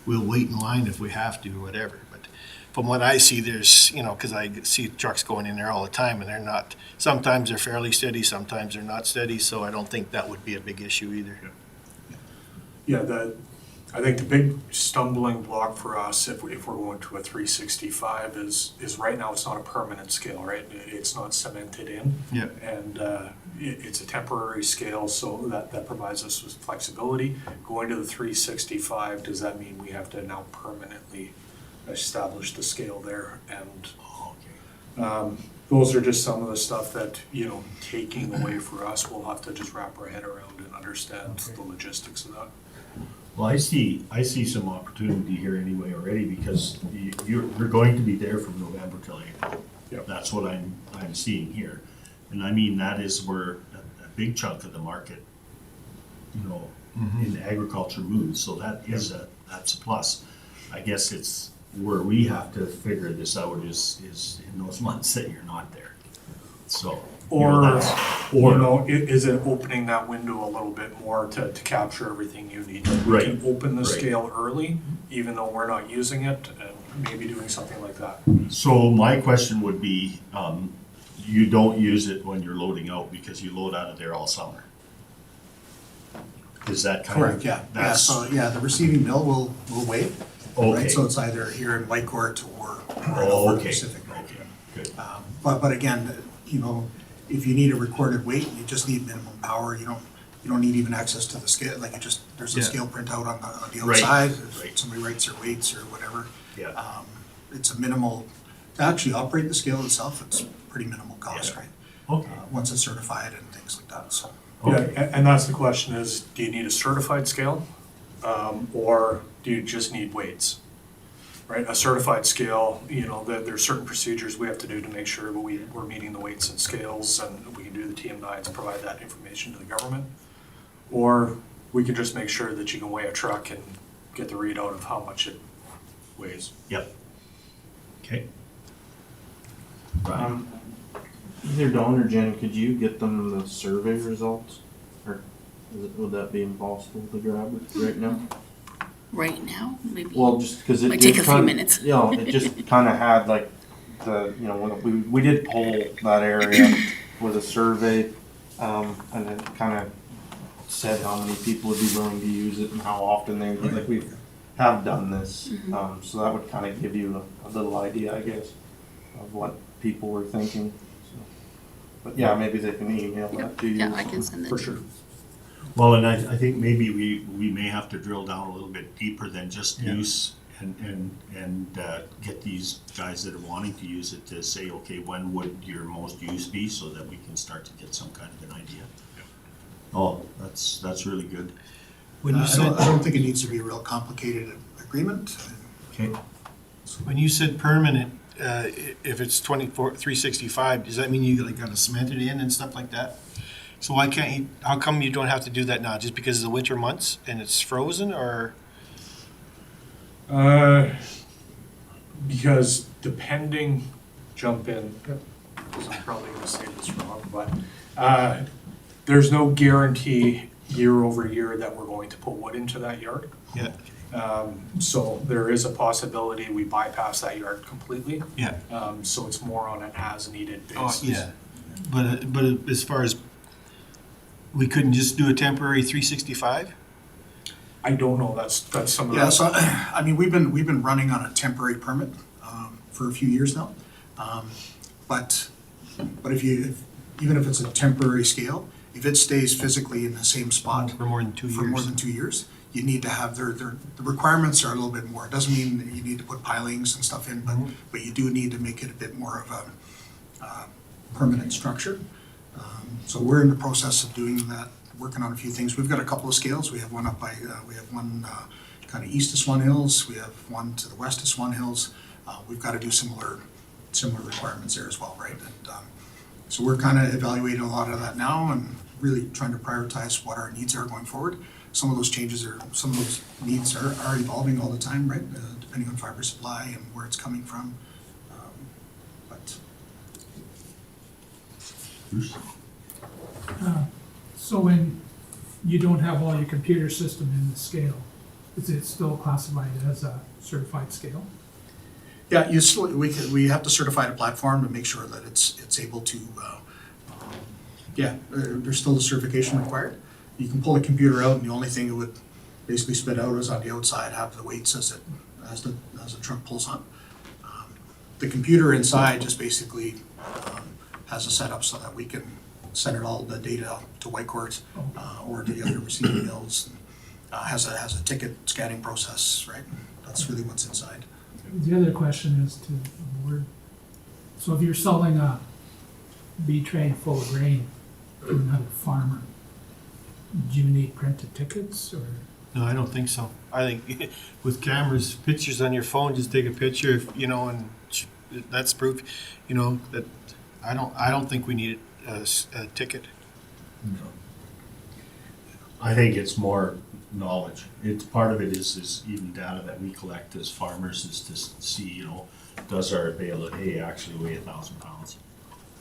we'll wait in line if we have to or whatever. But from what I see, there's, because I see trucks going in there all the time and sometimes they're fairly steady, sometimes they're not steady. So I don't think that would be a big issue either. Yeah, I think the big stumbling block for us if we're going to a 365 is right now it's not a permanent scale, right? It's not cemented in. Yeah. And it's a temporary scale, so that provides us with flexibility. Going to the 365, does that mean we have to now permanently establish the scale there? And those are just some of the stuff that, taking away for us, we'll have to just wrap our head around and understand the logistics of that. Well, I see some opportunity here anyway already, because we're going to be there from November till April. Yep. That's what I'm seeing here. And I mean, that is where a big chunk of the market, you know, in agriculture moves, so that's a plus. I guess it's where we have to figure this out is in those months that you're not there. So, you know, Or, that's- you know, is it opening that window a little bit more to capture everything you need? We Right. can open the Right. scale early, even though we're not using it, and maybe doing something like that. So my question would be, you don't use it when you're loading out because you load out of there all summer? Is that kind of? Correct, yeah. Yeah, That's, so, yeah, the receiving mill will wait. Okay. Right, so it's either here in Whitecourt or in oh, Alberta okay, Pacific. okay, good. But again, you know, if you need a recorded weight, you just need minimum power. You don't need even access to the scale. Like there's a Yeah. scale printout on the Right, outside. If right. somebody writes their weights or whatever. Yeah, It's a minimal, to actually operate the scale itself, it's pretty minimal cost, Yeah. right? okay, Once it's certified and things like that, so. Yeah, okay. and that's the question is, do you need a certified scale? Or do you just need weights? Right, a certified scale, you know, there's certain procedures we have to do to make sure that we're meeting the weights and scales, and we can do the TM9s, provide that information to the government. Or we can just make sure that you can weigh a truck and get the readout of how much it weighs. Yep. Okay. Right. Either Dawn or Jen, could you get them the survey results? Or would that be impossible to grab right now? Right now, maybe. Well, just because it Might did take a few kinda- minutes. You know, it just kind of had like you know, when we did poll that area with a survey, and it kind of said how many people would be willing to use it and how often they would, like we have done this. So that would kind of give you a little idea, I guess, of what people were thinking. So, but yeah, maybe they can email that to you. Yeah, I can send it. For sure. Well, and I think maybe we may have to drill down a little bit deeper than just use and get these guys that are wanting to use it to say, okay, when would your most use be, so that we can start to get some kind of an idea. Oh, that's really good. When you I said, don't think it needs to be a real complicated agreement. Okay. when you said permanent, if it's 365, does that mean you like gotta cement it in and stuff like that? So why can't you, how come you don't have to do that now? Just because of the winter months and it's frozen, or? Because depending, jump in, because I'm probably gonna say this wrong, but, there's no guarantee year over year that we're going to put wood into that yard. Yeah. So there is a possibility we bypass that yard completely. Yeah. So it's more on an as-needed Oh, basis. yeah. But as far as, we couldn't just do a temporary 365? I don't know, that's some of Yeah, that. so, I mean, we've been running on a temporary permit, for a few years now. But even if it's a temporary scale, if it stays physically in the same spot For more than 2 years? for more than 2 years, you need to have the requirements are a little bit more. It doesn't mean that you need to put pilings and stuff in, but you do need to make it a bit more of a permanent structure. So we're in the process of doing that, working on a few things. We've got a couple of scales. We have one up by, we have one kind of east of Swan Hills. We have one to the west of Swan Hills. We've got to do similar requirements there as well, right? And so we're kind of evaluating a lot of that now and really trying to prioritize what our needs are going forward. Some of those needs are evolving all the time, right? Depending on fiber supply and where it's coming from. But Bruce? So when you don't have all your computer system in the scale, is it still classified as a certified scale? yeah, we have to certify the platform to make sure that it's able to, there's still a certification required. You can pull the computer out and the only thing it would basically spit out is on the outside have the weights as the truck pulls on. The computer inside just basically has a setup so that we can send it all the data to Whitecourt or to the other receiving mills. Has a ticket scanning process, right? That's really what's inside. The other question is to the board. So if you're selling a B train full of grain to another farmer, do you need printed tickets or? No, I don't think so. I think with cameras, pictures on your phone, just take a picture, you know, and that's proof, you know, that, I don't think we need a ticket. I think it's more knowledge. It's, part of it is even data that we collect as farmers is to see, you know, does our bale of hay actually weigh 1,000 pounds?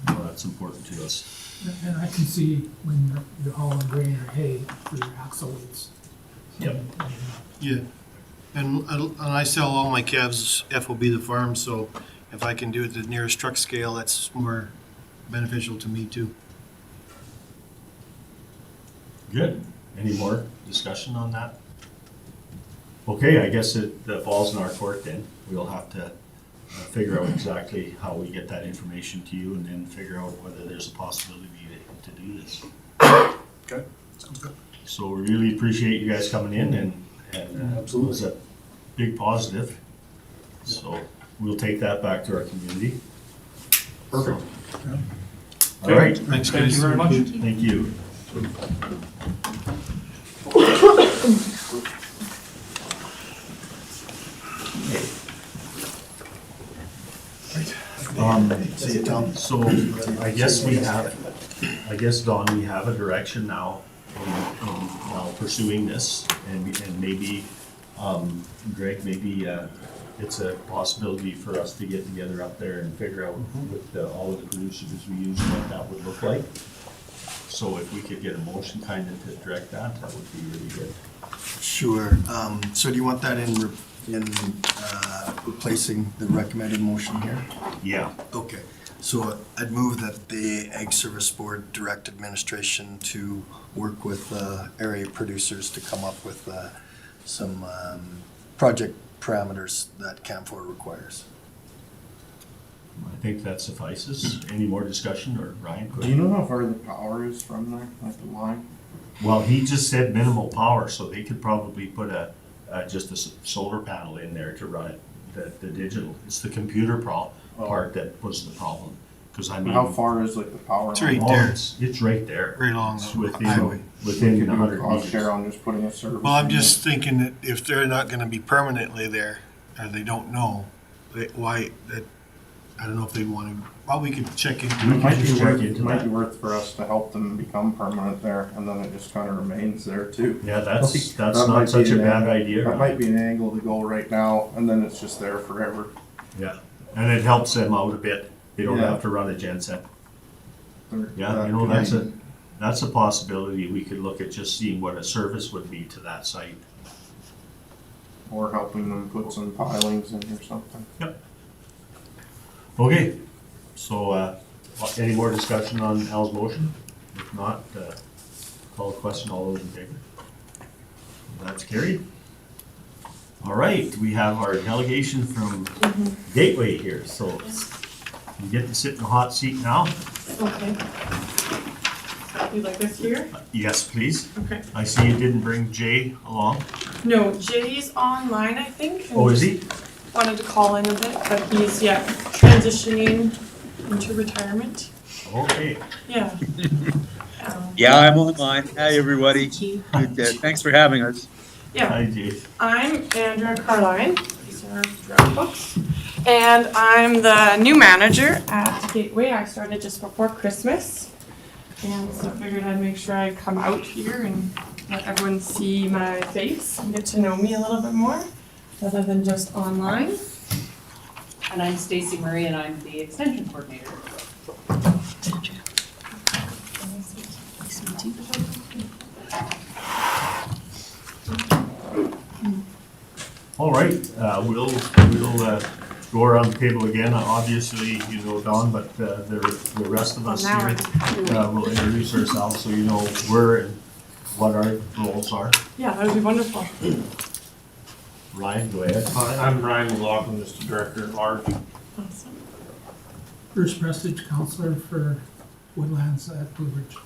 You know, that's important to us. And I can see when you're hauling grain or hay for your axle weights. Yep. Yeah. And I sell all my calves FOB the farm, so if I can do it the nearest truck scale, that's more beneficial to me too. Good. Any more discussion on that? Okay, I guess that falls in our court then. We'll have to figure out exactly how we get that information to you and then figure out whether there's a possibility to do this. Okay, sounds good. So we really appreciate you guys coming in and it was a big positive. So we'll take that back to our community. Perfect. All right. Thanks, Thank guys. you very much. Thank you. See you, Tom. So I guess Don, we have a direction now in now pursuing this and maybe, Greg, maybe it's a possibility for us to get together up there and figure out with all of the producers we use what that would look like. So if we could get a motion kind of to direct that, that would be really good. Sure. So do you want that in replacing the recommended motion here? Yeah. Okay. So I'd move that the Ag Service Board direct administration to work with area producers to come up with some project parameters that CAMFOR requires. I think that suffices. Any more discussion, or Ryan? go Do you ahead. know how far the power is from there, like the line? Well, he just said minimal power, so they could probably put just a solar panel in there to run it, the digital. It's the computer part that was the problem. Because I mean. How far is like the power? It's line? right there. It's right there. Right along It's the highway. We within could do a 100 cost share meters. on just putting a service. Well, I'm in just thinking that if they're not gonna be permanently there, or they don't know, why, that, I don't know if they wanna, well, we could check We into can It might just be check worth, into it might that. be worth for us to help them become permanent there, and then it just kind of remains there too. Yeah, that's That not might such be a an bad angle. idea. That might be an angle to go right now, and then it's just there forever. Yeah, and it helps them out a bit. They don't Yeah. have to run a genset. Or Yeah, that you know, connection. that's a possibility. We could look at just seeing what a service would be to that site. Or helping them put some pilings in or something. Okay, so, any more discussion on Al's motion? If not, call the question, all those in favor? That's carried. All right, we have our delegation from Gateway here, so you get to sit in the hot seat now. Okay. You'd like us here? Yes, please. Okay. I see you didn't bring Jay along. No, Jay's online, I think. and Oh, is he? Wanted to call in a bit, but he's, transitioning into retirement. Okay. Yeah. Yeah, I'm online. Hi, everybody. Good, thanks for having us. Yeah, Hi, Jay. I'm Andrea Carline. These are draft books. And I'm the new manager at Gateway. I started just before Christmas. And so I figured I'd make sure I come out here and let everyone see my face and get to know me a little bit more, rather than just online. And I'm Stacy Murray, and I'm the extension coordinator. All right, we'll go around the table again. Obviously, you know Don, but the rest of us Well, now here will introduce ourselves so you know where and what our roles are. Yeah, that would be wonderful. Ryan, go ahead. Hi, I'm Ryan McLaughlin, just the director at large. Awesome. Bruce Prestige, counselor for Woodlands at Blue Ridge.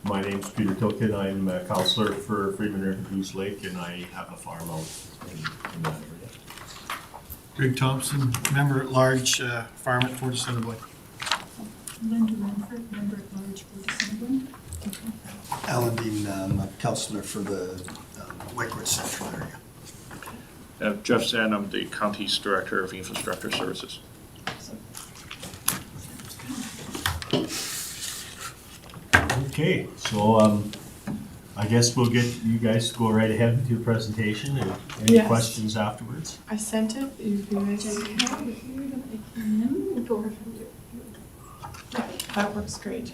My name's Peter Tilkin. I'm a counselor for Freeman River Goose Lake, and I have a farm out in that area. Greg Thompson, member at large, farm at Fort Assembly. Linda Renford, member at large for Assembly. Alan Dean, I'm a counselor for the Lakewood Central area. Jeff Zahn, I'm the county's Director of Infrastructure Services. Okay, so, I guess we'll get you guys to go right ahead with your presentation and any Yes. questions afterwards. I sent it. You guys that works great.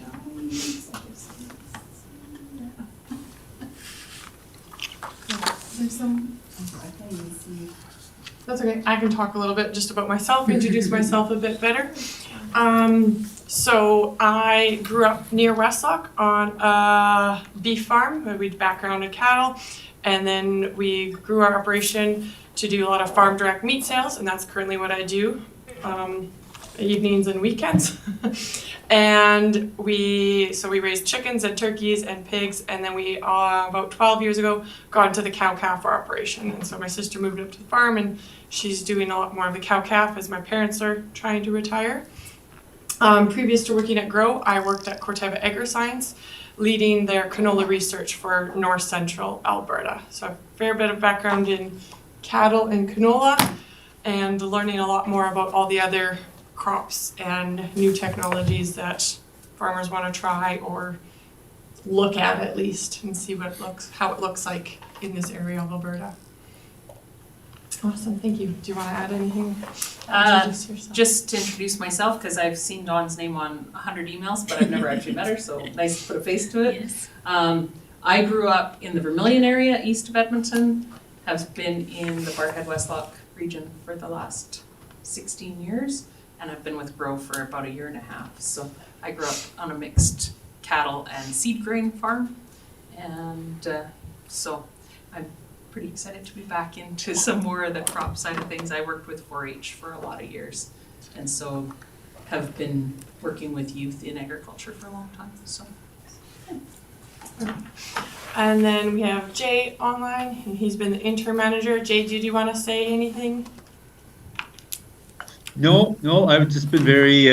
There's some. That's okay. I can talk a little bit just about myself, introduce myself a bit better. So I grew up near Westlock on a beef farm where we'd background in cattle. And then we grew our operation to do a lot of farm direct meat sales, and that's currently what I do, evenings and weekends. And we raised chickens and turkeys and pigs, and then we, about 12 years ago, got into the cow-calf operation. And so my sister moved up to the farm, and she's doing a lot more of the cow-calf as my parents are trying to retire. Previous to working at Grow, I worked at Corteva AgriScience, leading their canola research for north central Alberta. So a fair bit of background in cattle and canola, and learning a lot more about all the other crops and new technologies that farmers want to try or look at least and see how it looks like in this area of Alberta. Awesome, thank you. Do you want to add anything? Introduce yourself. Just to introduce myself, because I've seen Dawn's name on 100 emails, but I've never actually met her, so nice to put a face to it. Yes. I grew up in the Vermilion area, east of Edmonton, have been in the Barkhead Westlock region for the last 16 years, and I've been with Grow for about a year and a half. So I grew up on a mixed cattle and seed grain farm, and so I'm pretty excited to be back into some more of the crop side of things. I worked with 4-H for a lot of years, and so have been working with youth in agriculture for a long time, so. And then we have Jay online, and he's been the interim manager. Jay, did you want to say anything? No, I've just been very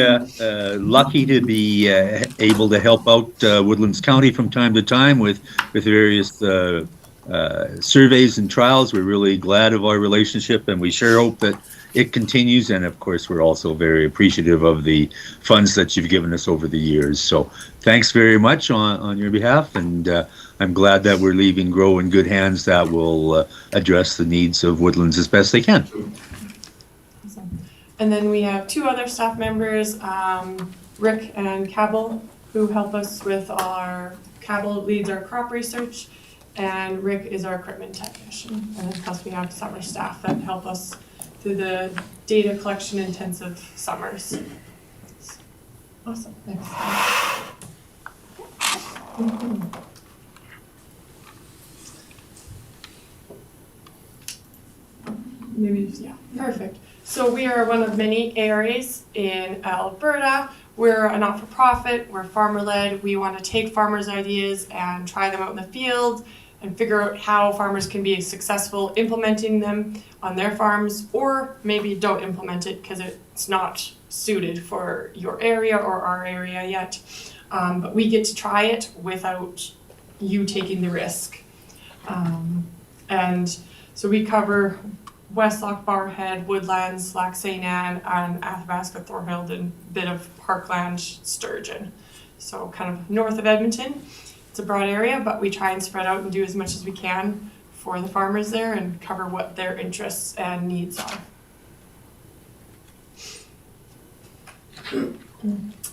lucky to be able to help out Woodlands County from time to time with various surveys and trials. We're really glad of our relationship, and we sure hope that it continues. And of course, we're also very appreciative of the funds that you've given us over the years. So thanks very much on your behalf, and I'm glad that we're leaving Grow in good hands that will address the needs of Woodlands as best they can. Awesome. And then we have two other staff members, Rick and Cabell, who help us with Cabell leads our crop research, and Rick is our equipment technician. And then plus we have summer staff that help us through the data collection intensive summers. Awesome, thanks. Perfect. So we are one of many areas in Alberta. We're a not-for-profit, we're farmer-led. We want to take farmers' ideas and try them out in the field and figure out how farmers can be successful implementing them on their farms, or maybe don't implement it because it's not suited for your area or our area yet. But we get to try it without you taking the risk. And so we cover Westlock, Barhead, Woodlands, Lac St. Anne, and Athabasca, Thorhild, and a bit of Parkland, Sturgeon. So kind of north of Edmonton. It's a broad area, but we try and spread out and do as much as we can for the farmers there and cover what their interests and needs are.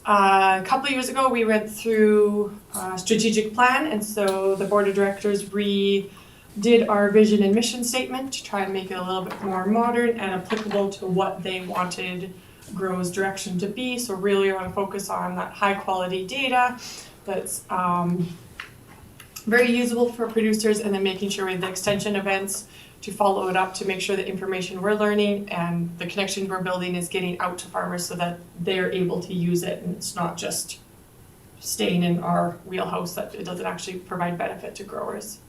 A couple of years ago, we went through a strategic plan, and so the board of directors redid our vision and mission statement to try and make it a little bit more modern and applicable to what they wanted Grow's direction to be. So really want to focus on that high quality data that's very usable for producers, and then making sure we have the extension events to follow it up to make sure the information we're learning and the connections we're building is getting out to farmers so that they're able to use it and it's not just staying in our wheelhouse, that it doesn't actually provide benefit to growers.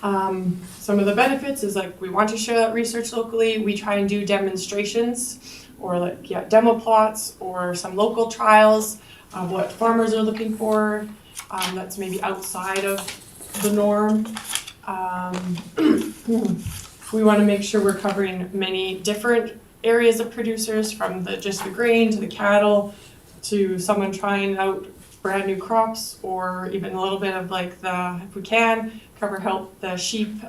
Some of the benefits is like we want to share that research locally. We try and do demonstrations or demo plots or some local trials what farmers are looking for, that's maybe outside of the norm. We want to make sure we're covering many different areas of producers, from just the grain to the cattle to someone trying out brand new crops, or even a little bit of like if we can, help the sheep,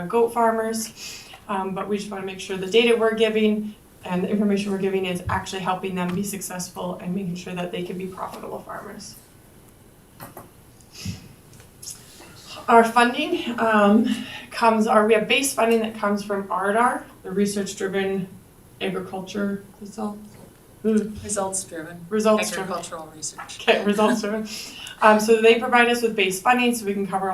goat farmers. But we just want to make sure the data we're giving and the information we're giving is actually helping them be successful and making sure that they can be profitable farmers. Our funding we have base funding that comes from RDAR, the Research Driven Agriculture Results. Results driven. Agricultural research. Okay, results driven. So they provide us with base funding so we can cover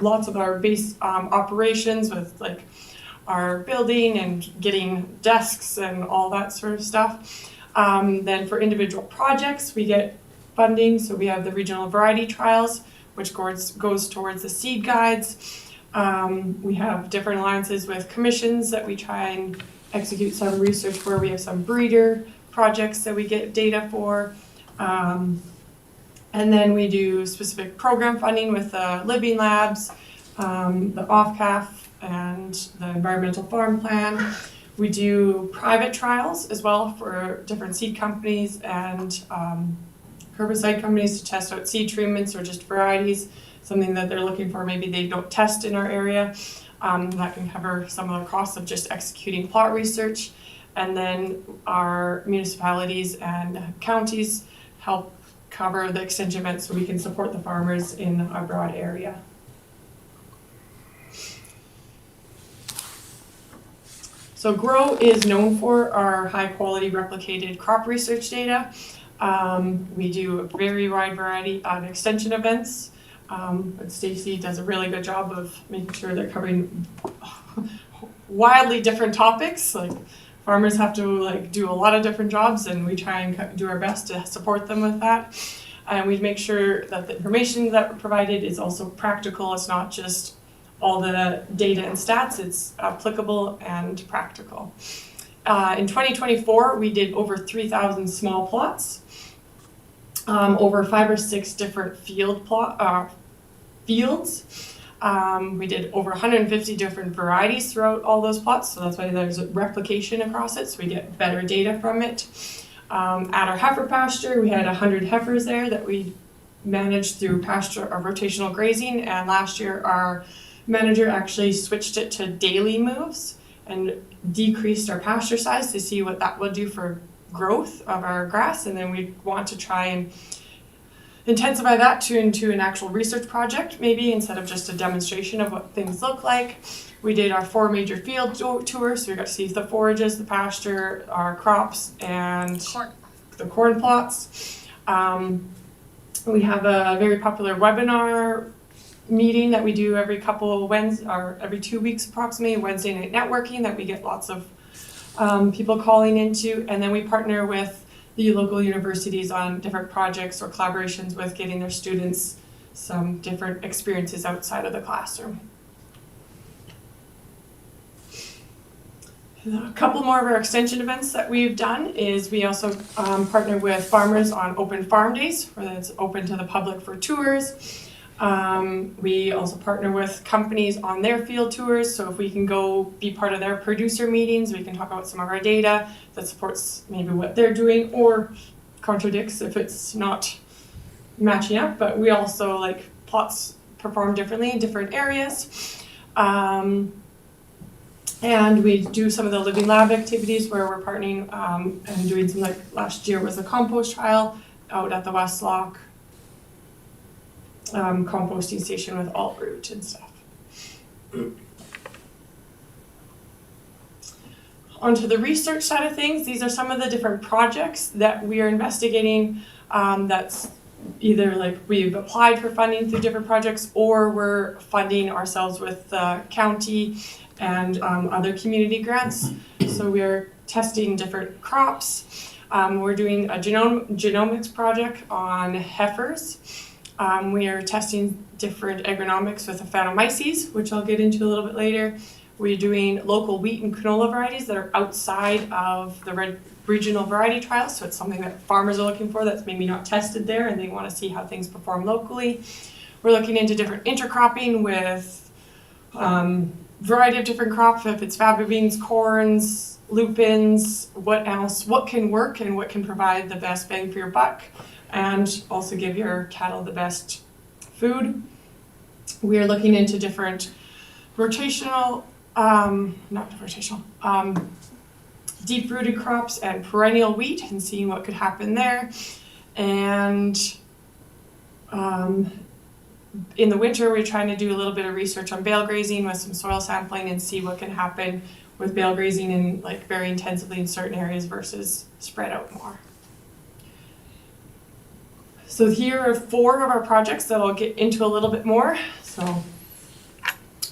lots of our base operations with like our building and getting desks and all that sort of stuff. Then for individual projects, we get funding. So we have the regional variety trials, which goes towards the seed guides. We have different alliances with commissions that we try and execute some research for. We have some breeder projects that we get data for. And then we do specific program funding with the Living Labs, the OFCAF, and the Environmental Farm Plan. We do private trials as well for different seed companies and herbicide companies to test out seed treatments or just varieties, something that they're looking for, maybe they don't test in our area. That can cover some of the costs of just executing plot research. And then our municipalities and counties help cover the extension events so we can support the farmers in our broad area. So GROW is known for our high quality replicated crop research data. We do a very wide variety of extension events, but Stacy does a really good job of making sure they're covering wildly different topics. Like farmers have to do a lot of different jobs, and we try and do our best to support them with that. And we make sure that the information that we're provided is also practical. It's not just all the data and stats, it's applicable and practical. In 2024, we did over 3,000 small plots, over 5 or 6 different fields. We did over 150 different varieties throughout all those plots, so that's why there's a replication across it, so we get better data from it. At our heifer pasture, we had 100 heifers there that we managed through pasture or rotational grazing, and last year our manager actually switched it to daily moves and decreased our pasture size to see what that would do for growth of our grass, and then we want to try and intensify that into an actual research project, maybe instead of just a demonstration of what things look like. We did our 4 major field tours, so we got to see the forages, the pasture, our crops, and the corn plots. We have a very popular webinar meeting that we do every couple Wednesdays, or every 2 weeks approximately, Wednesday night networking that we get lots of people calling into, and then we partner with the local universities on different projects or collaborations with getting their students some different experiences outside of the classroom. A couple more of our extension events that we've done is we also partner with farmers on open farm days, where it's open to the public for tours. We also partner with companies on their field tours, so if we can go be part of their producer meetings, we can talk about some of our data that supports maybe what they're doing or contradicts if it's not matching up, but we also plots perform differently in different areas. And we do some of the Living Lab activities where we're partnering and doing some, last year was a compost trial out at the West Loch composting station with Altroot and stuff. Onto the research side of things, these are some of the different projects that we are investigating that's either we've applied for funding through different projects or we're funding ourselves with the county and other community grants. So we're testing different crops. We're doing a genomics project on heifers. We are testing different agronomics with Aphanomyces, which I'll get into a little bit later, We're doing local wheat and canola varieties that are outside of the regional variety trials. So it's something that farmers are looking for that's maybe not tested there and they want to see how things perform locally. We're looking into different intercropping with variety of different crops, if it's faba beans, corns, lupins, what else, what can work and what can provide the best bang for your buck and also give your cattle the best food. We are looking into different deep-rooted crops and perennial wheat and seeing what could happen there. And in the winter, we're trying to do a little bit of research on bale grazing with some soil sampling and see what can happen with bale grazing and like very intensively in certain areas versus spread out more. So here are 4 of our projects that I'll get into a little bit more. So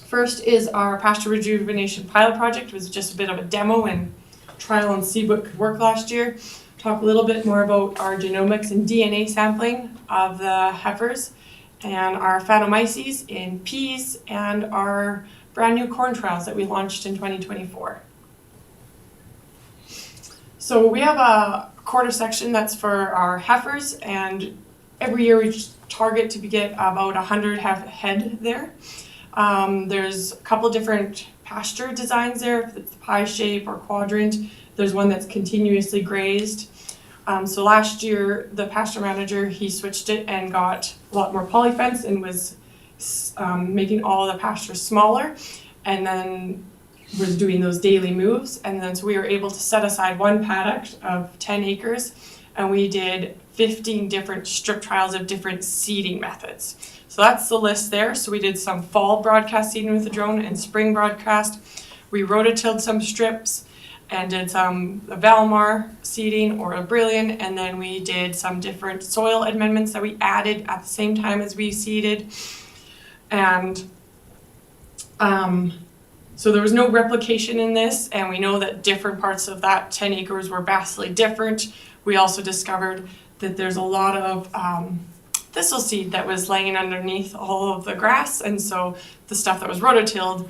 first is our pasture rejuvenation pilot project. It was just a bit of a demo and trial and see what could work last year. Talk a little bit more about our genomics and DNA sampling of the heifers and our Phanomyces in peas and our brand new corn trials that we launched in 2024. So we have a quarter section that's for our heifers, and every year we target to get about 100 head there. There's a couple different pasture designs there, if it's the pie shape or quadrant. There's one that's continuously grazed. So last year, the pasture manager, he switched it and got a lot more polyfence and was making all the pasture smaller, and then was doing those daily moves. And then so we were able to set aside one paddock of 10 acres, and we did 15 different strip trials of different seeding methods. So that's the list there. So we did some fall broadcast seeding with the drone and spring broadcast. We rototilled some strips and did some Valmar seeding or a Brilliant, and then we did some different soil amendments that we added at the same time as we seeded. And so there was no replication in this, and we know that different parts of that 10 acres were vastly different. We also discovered that there's a lot of thistle seed that was laying underneath all of the grass, and so the stuff that was rototilled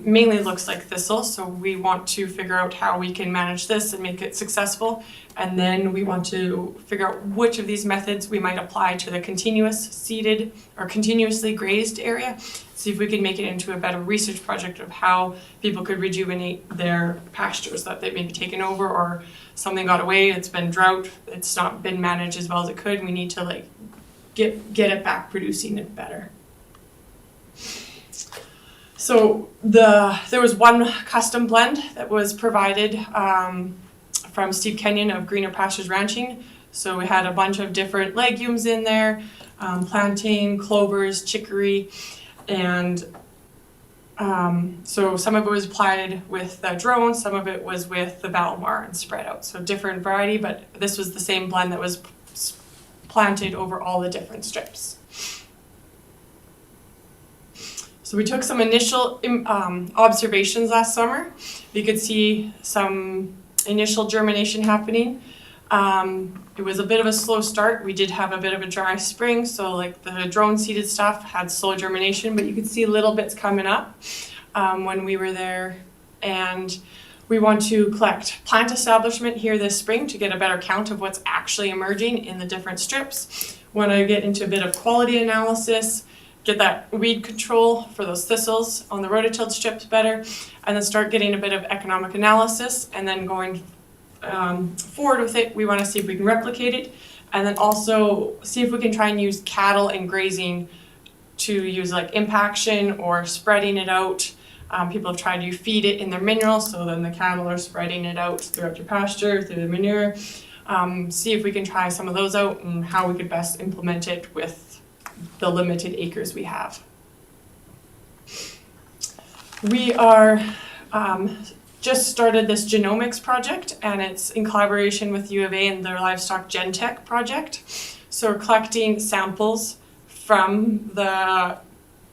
mainly looks like thistle. So we want to figure out how we can manage this and make it successful, and then we want to figure out which of these methods we might apply to the continuous seeded or continuously grazed area, see if we can make it into a better research project of how people could rejuvenate their pastures that they've maybe taken over or something got away, it's been drought, it's not been managed as well as it could, we need to like get it back producing it better. So there was one custom blend that was provided from Steve Kenyon of Greener Pastures Ranching. So we had a bunch of different legumes in there, plantain, clovers, chicory, and so some of it was applied with the drone, some of it was with the Valmar and spread out. So different variety, but this was the same blend that was planted over all the different strips. So we took some initial observations last summer. You could see some initial germination happening. It was a bit of a slow start. We did have a bit of a dry spring, so like the drone seeded stuff had slow germination, but you could see little bits coming up when we were there. And we want to collect plant establishment here this spring to get a better count of what's actually emerging in the different strips. Want to get into a bit of quality analysis, get that weed control for those thistles on the rototilled strips better, and then start getting a bit of economic analysis, and then going forward with it, we want to see if we can replicate it, and then also see if we can try and use cattle and grazing to use like impaction or spreading it out. People have tried to feed it in their minerals, so then the cattle are spreading it out throughout your pasture, through the manure. See if we can try some of those out and how we could best implement it with the limited acres we have. We are just started this genomics project, and it's in collaboration with U of A and their Livestock GenTech project. So we're collecting samples from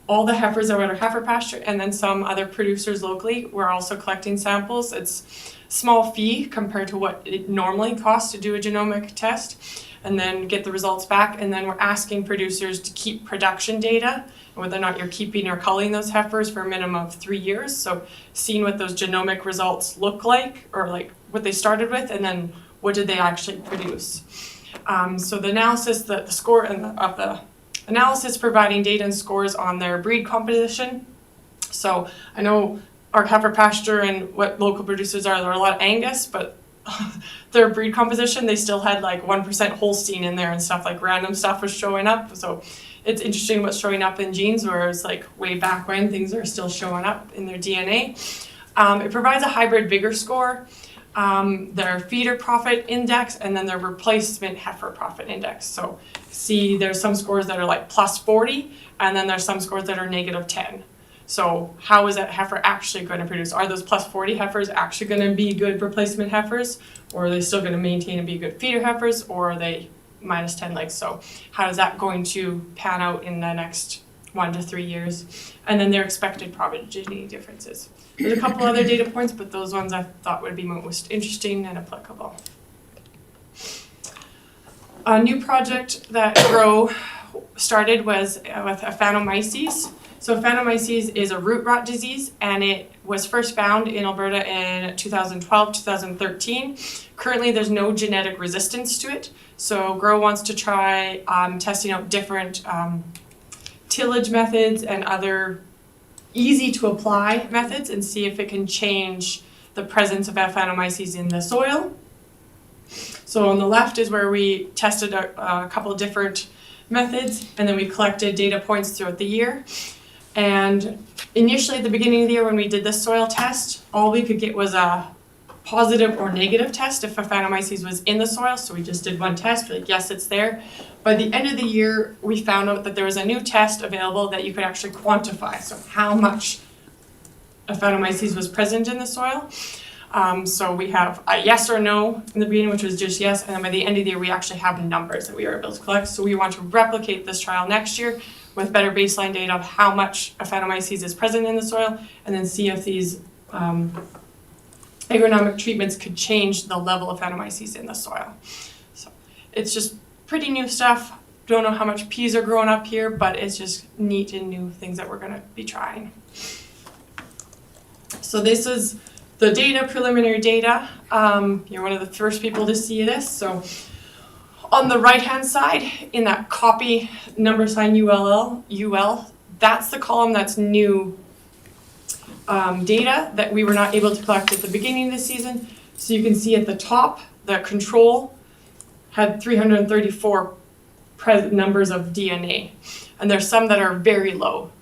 all the heifers that are at our heifer pasture, and then some other producers locally. We're also collecting samples. It's small fee compared to what it normally costs to do a genomic test. and then get the results back. And then we're asking producers to keep production data, whether or not you're keeping or culling those heifers for a minimum of 3 years. So seeing what those genomic results look like, or like what they started with, and then what did they actually produce. So the analysis, the score of the analysis providing data and scores on their breed composition. So I know our heifer pasture and what local producers are, there are a lot of Angus, but their breed composition, they still had like 1% Holstein in there and stuff, like random stuff was showing up. So it's interesting what's showing up in genes, whereas like way back when things are still showing up in their DNA. It provides a hybrid vigor score, their feeder profit index, and then their replacement heifer profit index. So see, there's some scores that are like plus 40, and then there's some scores that are negative 10. So how is that heifer actually going to produce? Are those plus 40 heifers actually going to be good replacement heifers? Or are they still going to maintain and be good feeder heifers? Or are they minus 10 legs? So how is that going to pan out in the next 1 to 3 years? And then their expected progeny differences. There's a couple other data points, but those ones I thought would be most interesting and applicable. A new project that GROW started was with Aphanomyces. So Aphanomyces is a root rot disease, and it was first found in Alberta in 2012, 2013. Currently, there's no genetic resistance to it. So GROW wants to try testing out different tillage methods and other easy to apply methods and see if it can change the presence of Aphanomyces in the soil. So on the left is where we tested a couple of different methods, and then we collected data points throughout the year. And initially at the beginning of the year when we did this soil test, all we could get was a positive or negative test if Aphanomyces was in the soil. So we just did one test, we're like, yes, it's there. By the end of the year, we found out that there was a new test available that you could actually quantify. So how much Aphanomyces was present in the soil. So we have a yes or no in the beginning, which was just yes. And then by the end of the year, we actually have numbers that we are able to collect. So we want to replicate this trial next year with better baseline data of how much Aphanomyces is present in the soil, and then see if these agronomic treatments could change the level of Aphanomyces in the soil. So it's just pretty new stuff. Don't know how much peas are growing up here, but it's just neat and new things that we're gonna be trying. So this is the data, preliminary data. You're one of the first people to see this. So on the right-hand side, in that copy number sign UL, that's the column that's new data that we were not able to collect at the beginning of the season. So you can see at the top, the control had 334 numbers of DNA. And there's some that are very low.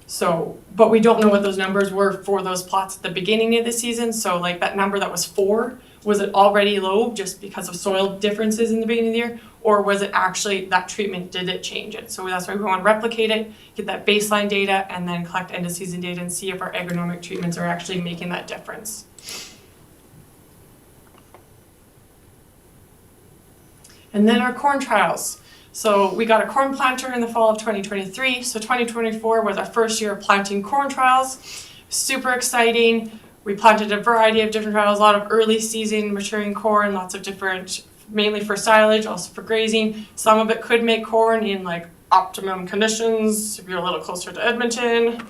So, but we don't know what those numbers were for those plots at the beginning of the season. So like that number that was 4, was it already low just because of soil differences in the beginning of the year? Or was it actually that treatment, did it change it? So that's why we want to replicate it, get that baseline data, and then collect end of season data and see if our agronomic treatments are actually making that difference. And then our corn trials. So we got a corn planter in the fall of 2023. So 2024 was our first year of planting corn trials. Super exciting. We planted a variety of different trials, a lot of early season maturing corn, lots of different, mainly for silage, also for grazing. Some of it could make corn in like optimum conditions if you're a little closer to Edmonton.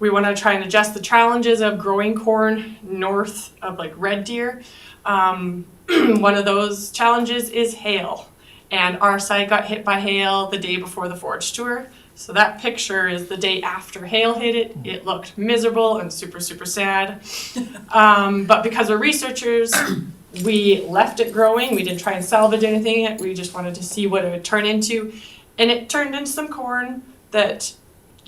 We want to try and adjust the challenges of growing corn north of like Red Deer. One of those challenges is hail. And our site got hit by hail the day before the forage tour. So that picture is the day after hail hit it. It looked miserable and super, super sad. But because we're researchers, we left it growing. We didn't try and salvage anything. We just wanted to see what it would turn into. And it turned into some corn that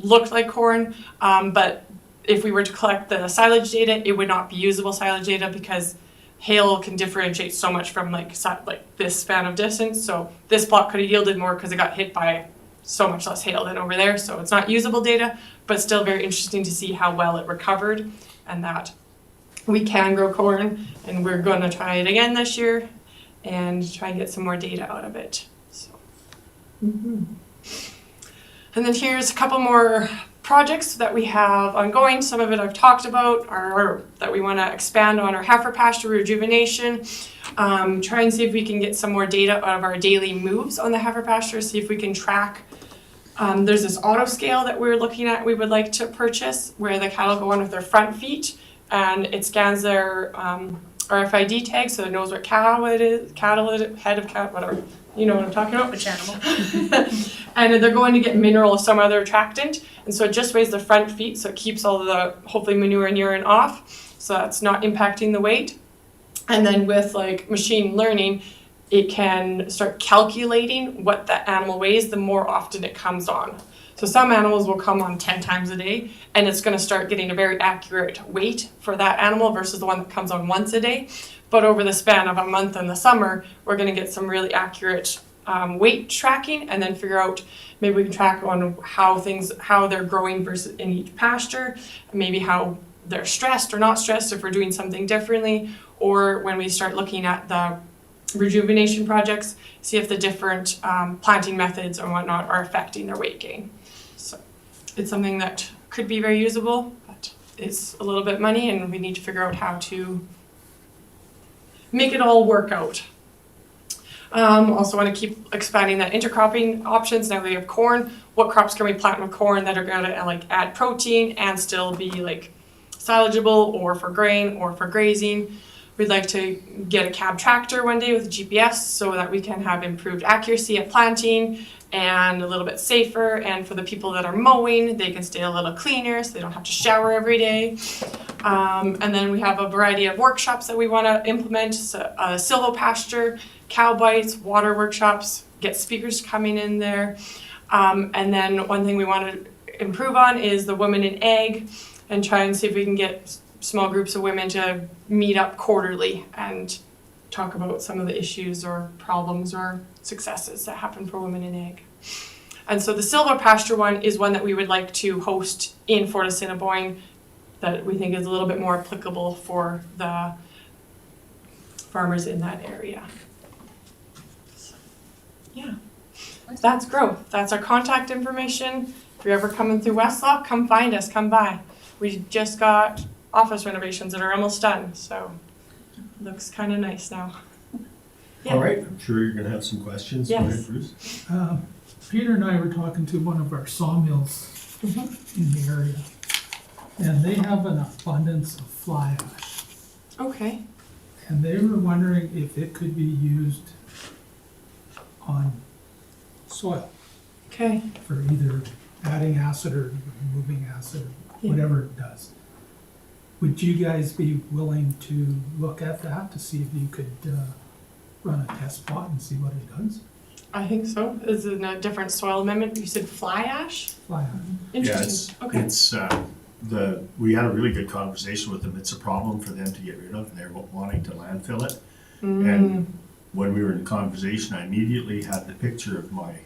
looked like corn. But if we were to collect the silage data, it would not be usable silage data because hail can differentiate so much from like this span of distance. So this plot could have yielded more because it got hit by so much less hail than over there. So it's not usable data, but still very interesting to see how well it recovered and that we can grow corn, and we're going to try it again this year and try and get some more data out of it. So. And then here's a couple more projects that we have ongoing. Some of it I've talked about, or that we want to expand on, our heifer pasture rejuvenation. Try and see if we can get some more data out of our daily moves on the heifer pasture, see if we can track. There's this auto scale that we're looking at, we would like to purchase, where the cattle go on with their front feet, and it scans their RFID tag, so it knows what cow it is, head of cow, whatever. You know what I'm talking about? Which animal? And they're going to get mineral or some other attractant, and so it just weighs the front feet, so it keeps all the hopefully manure and urine off, so that's not impacting the weight. And then with like machine learning, it can start calculating what that animal weighs the more often it comes on. So some animals will come on 10 times a day, and it's going to start getting a very accurate weight for that animal versus the one that comes on once a day. But over the span of a month in the summer, we're going to get some really accurate weight tracking, and then figure out, maybe we can track on how they're growing versus in each pasture, maybe how they're stressed or not stressed if we're doing something differently, or when we start looking at the rejuvenation projects, see if the different planting methods and whatnot are affecting their weight gain. So it's something that could be very usable, but it's a little bit money, and we need to figure out how to make it all work out. Also want to keep expanding that intercropping options. Now we have corn. What crops can we plant with corn that are going to like add protein and still be like salageable, or for grain, or for grazing? We'd like to get a cab tractor one day with a GPS so that we can have improved accuracy at planting and a little bit safer. And for the people that are mowing, they can stay a little cleaner so they don't have to shower every day. And then we have a variety of workshops that we want to implement. So, silvopasture, cow bites, water workshops, get speakers coming in there. And then one thing we want to improve on is the women in ag, and try and see if we can get small groups of women to meet up quarterly and talk about some of the issues or problems or successes that happen for women in ag. And so the silvopasture one is one that we would like to host in Fort Assiniboine, that we think is a little bit more applicable for the farmers in that area. So, yeah, that's growth. That's our contact information. If you're ever coming through Westlock, come find us, come by. We just got office renovations that are almost done, so it looks kind of nice now. Yeah. All right, I'm sure you're gonna have some questions. Go Yes. ahead, Bruce. Peter and I were talking to one of our sawmills in the area, and they have an abundance of fly ash. Okay. And they were wondering if it could be used on soil Okay. for either adding acid or removing acid, Yeah. whatever it does. Would you guys be willing to look at that to see if you could run a test plot and see what it does? I think so. Is it a different soil amendment? You said fly ash? Fly ash. Interesting. Yeah, Okay. it's we had a really good conversation with them. It's a problem for them to get rid of, and they're wanting to landfill it. And when we were in conversation, I immediately had the picture of my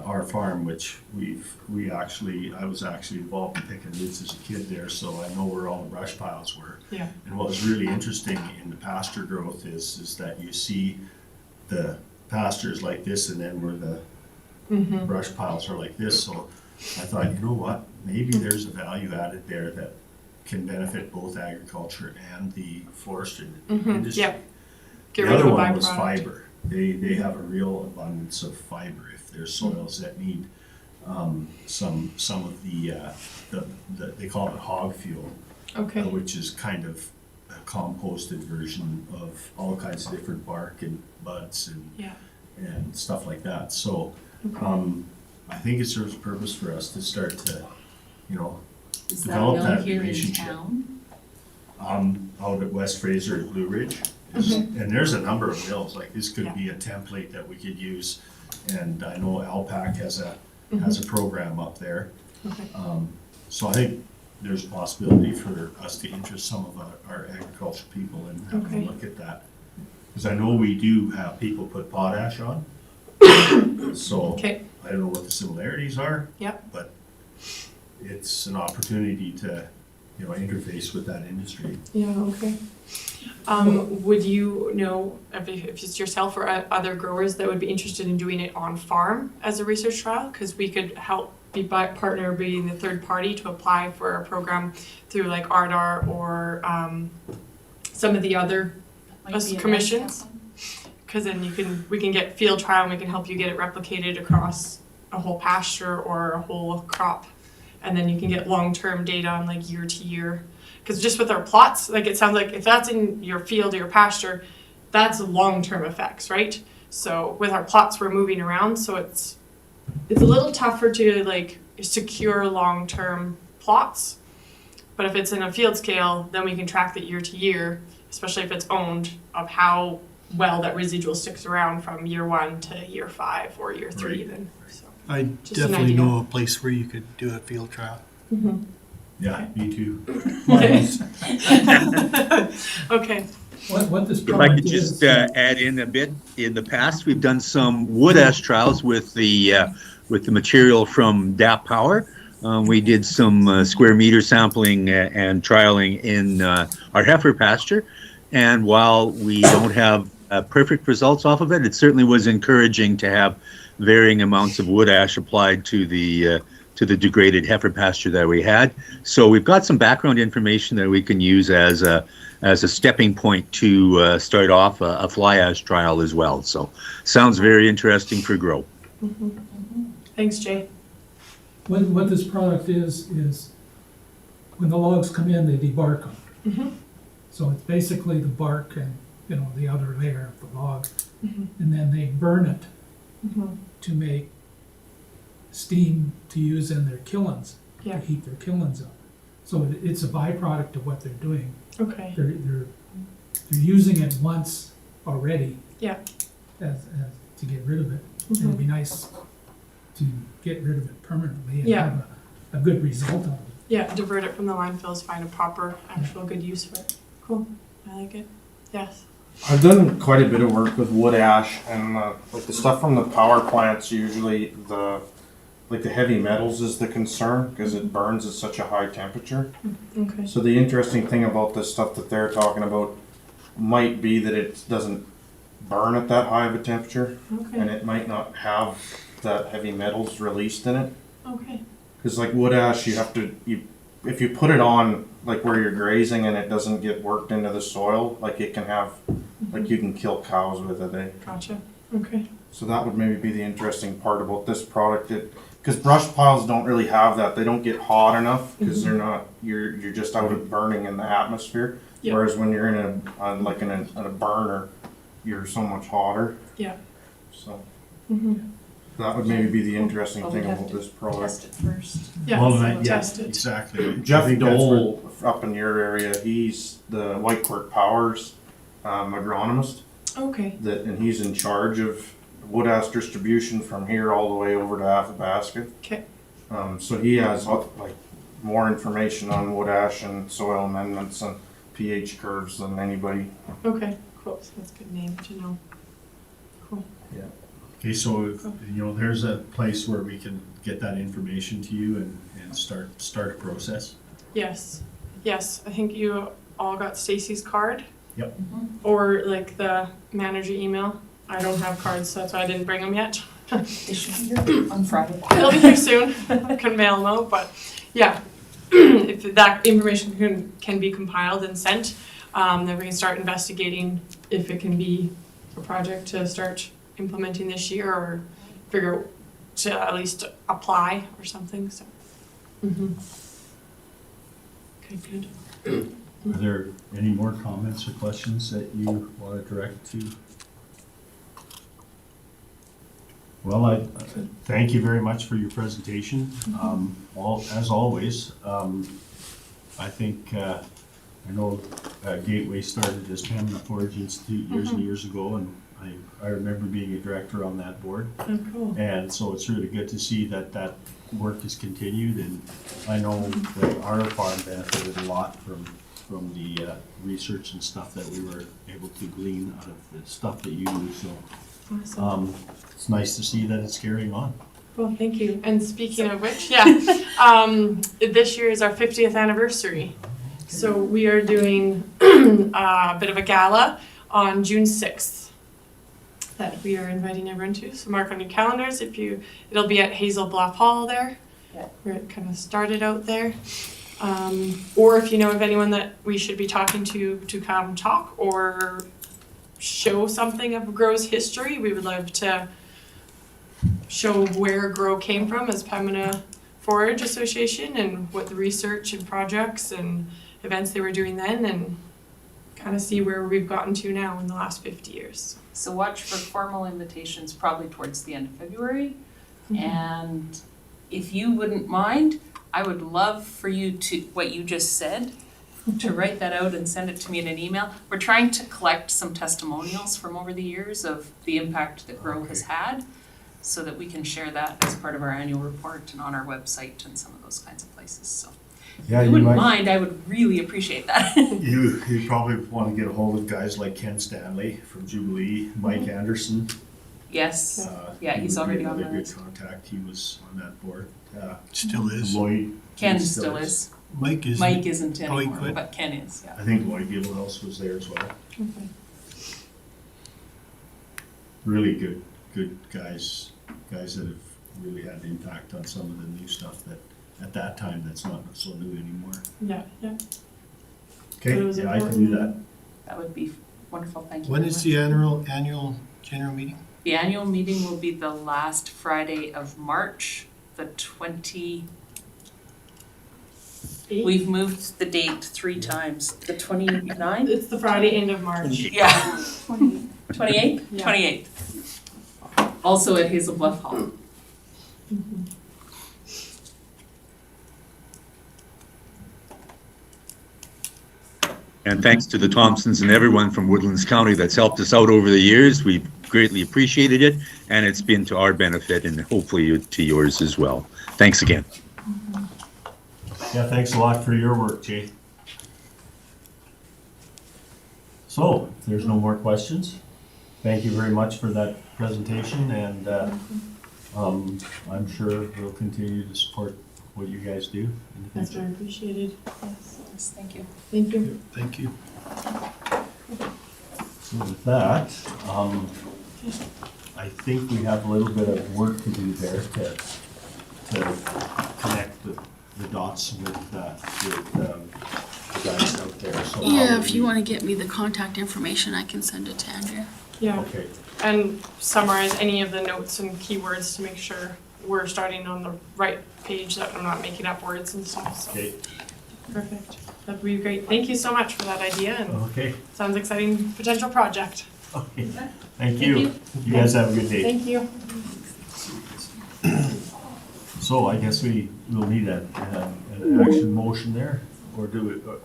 our farm, which I was actually involved in picking roots as a kid there, so I know where all the brush piles were. Yeah. And what was really interesting in the pasture growth is that you see the pastures like this, and then where the brush piles are like this. So I thought, you know what, maybe there's a value added there that can benefit both agriculture and the forestry industry. Yep. Get The rid other of a one was byproduct. fiber. They have a real abundance of fiber. If there's soils that need some of the they call it hog fuel, Okay. which is kind of a composted version of all kinds of different bark and buds Yeah. and stuff like that. So I think it serves a purpose for us to start to, Is develop that mill that here in relationship. town? Out at West Fraser at Blue Ridge. And there's a number of mills, like this could be a template that we could use. And I know Alpac has a program up there. Okay. So I think there's a possibility for us to interest some of our agriculture people and have Okay. a look at that. Because I know we do have people put potash on. So Okay. I don't know what the similarities are. Yep. But it's an opportunity to interface with that industry. Yeah, okay. Would you know if it's yourself or other growers that would be interested in doing it on farm as a research trial? Because we could help partner being the third party to apply for a program through like ARDAR or some of the other commissions. Because then we can get field trial and we can help you get it replicated across a whole pasture or a whole crop. And then you can get long-term data on like year to year. Because just with our plots, like it sounds like if that's in your field or your pasture, that's long-term effects, right? So with our plots, we're moving around, so it's a little tougher to like secure long-term plots. But if it's in a field scale, then we can track that year to year, especially if it's owned, of how well that residual sticks around from year 1 to year 5 or year 3 even. So, I just an definitely idea. know a place where you could do a field trial. Mm-hmm. Yeah, me too. Okay. What this If I product could just is, add in a bit, in the past, we've done some wood ash trials with the material from DAP Power. We did some square meter sampling and trialing in our heifer pasture. And while we don't have perfect results off of it, it certainly was encouraging to have varying amounts of wood ash applied to the degraded heifer pasture that we had. So we've got some background information that we can use as a stepping point to start off a fly ash trial as well. So sounds very interesting for grow. Thanks, Jay. what this product is when the logs come in, they debark them. Mm-hmm. So it's basically the bark and, the outer layer of the log, Mm-hmm. and then they burn it Mm-hmm. to make steam to use in their kilns, Yeah. to heat their kilns up. So it's a byproduct of what they're doing. Okay. They're using it once already. Yeah. As to get rid of it. And Mhm. it'd be nice to get rid of it permanently and Yeah. have a good result out of it. Yeah, divert it from the landfills, find a proper, actual good use for it. Cool. I like it. Yes. I've done quite a bit of work with wood ash and like the stuff from the power plants. Usually the heavy metals is the concern because it burns at such a high temperature. Okay. So the interesting thing about this stuff that they're talking about might be that it doesn't burn at that high of a temperature, and Okay. it might not have that heavy metals released in it. Okay. Because like wood ash, if you put it on like where you're grazing and it doesn't get worked into the soil, like it can have, like you can kill cows with it. Gotcha. Okay. So that would maybe be the interesting part about this product. Because brush piles don't really have that. They don't get hot enough because they're not. You're just out of burning in the atmosphere. Yeah. Whereas when you're in a burner, you're so much hotter. Yeah. So Mm-hmm. that would maybe be the interesting But thing we'd have about to this product. Test it first. Yeah. Well, so then, yeah, test it. exactly. I Jeff think that's where- Dole up in your area, he's the White Court Powers agronomist, Okay. and he's in charge of wood ash distribution from here all the way over to Athabasca. Okay. So he has like more information on wood ash and soil amendments and pH curves than anybody. Okay. Cool. So that's a good name to know. Cool. Okay, so if, there's a place where we can get that information to you and start a process. Yes. Yes. I think you all got Stacy's card. Yep. Or like the manager email. I don't have cards, so that's why I didn't bring them yet. They should be here on Friday. It'll be here soon. I can mail them out, but yeah. If that information can be compiled and sent, then we can start investigating if it can be a project to start implementing this year or figure to at least apply or something. So. Okay, good. Are there any more comments or questions that you want to direct to? Well, I thank you very much for your presentation. As always, I think, I know Gateway started as Pamela Forge Institute years and years ago, and I remember being a director on that board. Oh, cool. And so it's really good to see that work is continued, and I know that our farm benefited a lot from the research and stuff that we were able to glean out of the stuff that you do, so Awesome. it's nice to see that it's carrying on. Well, thank you. And speaking of which, this year is our 50th anniversary. So we are doing a bit of a gala on June 6th that we are inviting everyone to. So mark on your calendars it'll be at Hazel Bluff Hall there, where it kind of started out there. Or if you know of anyone that we should be talking to come talk or show something of Grow's history, we would love to show where Grow came from as Pembina Forage Association and what the research and projects and events they were doing then, and kind of see where we've gotten to now in the last 50 years. So watch for formal invitations probably towards the end of February. And if you wouldn't mind, I would love for you to, what you just said, to write that out and send it to me in an email. We're trying to collect some testimonials from over the years of the impact that Grow has had, so that we can share that as part of our annual report and on our website and some of those kinds of places. So Yeah, if you wouldn't mind, I would really appreciate that. You probably want to get a hold of guys like Ken Stanley from Jubilee, Mike Anderson. Yes, yeah, he's already on Another that. good contact, he was on that board. Still is. Lloyd. Ken he still is. Mike isn't. Mike isn't Oh, he anymore, quit? but Ken is, yeah. I think Lloyd Gillenhouse was there as well. Really good guys that have really had an impact on some of the new stuff that, at that time, that's not so new anymore. Yeah. Okay, It was yeah, I can do that. important. That would be wonderful, thank you. When very is much. the annual general meeting? The annual meeting will be the last Friday of March, the 20, we've moved the date 3 times. The 29th? It's the Friday end of March. Yeah. 28th? Yeah. 28th. Also at Hazel Bluff Hall. And thanks to the Thompsons and everyone from Woodlands County that's helped us out over the years. We've greatly appreciated it, and it's been to our benefit and hopefully to yours as well. Thanks again. Yeah, thanks a lot for your work, Jay. So, if there's no more questions, thank you very much for that presentation, and I'm sure we'll continue to support what you guys do in the That's future. very appreciated. Yes, thank you. Thank you. Thank you. So with that, I think we have a little bit of work to do there to connect the dots with the guys out there. So how Yeah, do if you we- want to get me the contact information, I can send it to Andrea. Yeah. Okay, And summarize any of the notes and keywords to make sure we're starting on the right page, that I'm not making up words and stuff, so. okay, Perfect. That'd be great. Thank you so much for that idea, and okay, sounds exciting potential project. okay. Thank you. You guys have a good day. Thank you. So I guess we will need an action motion there, or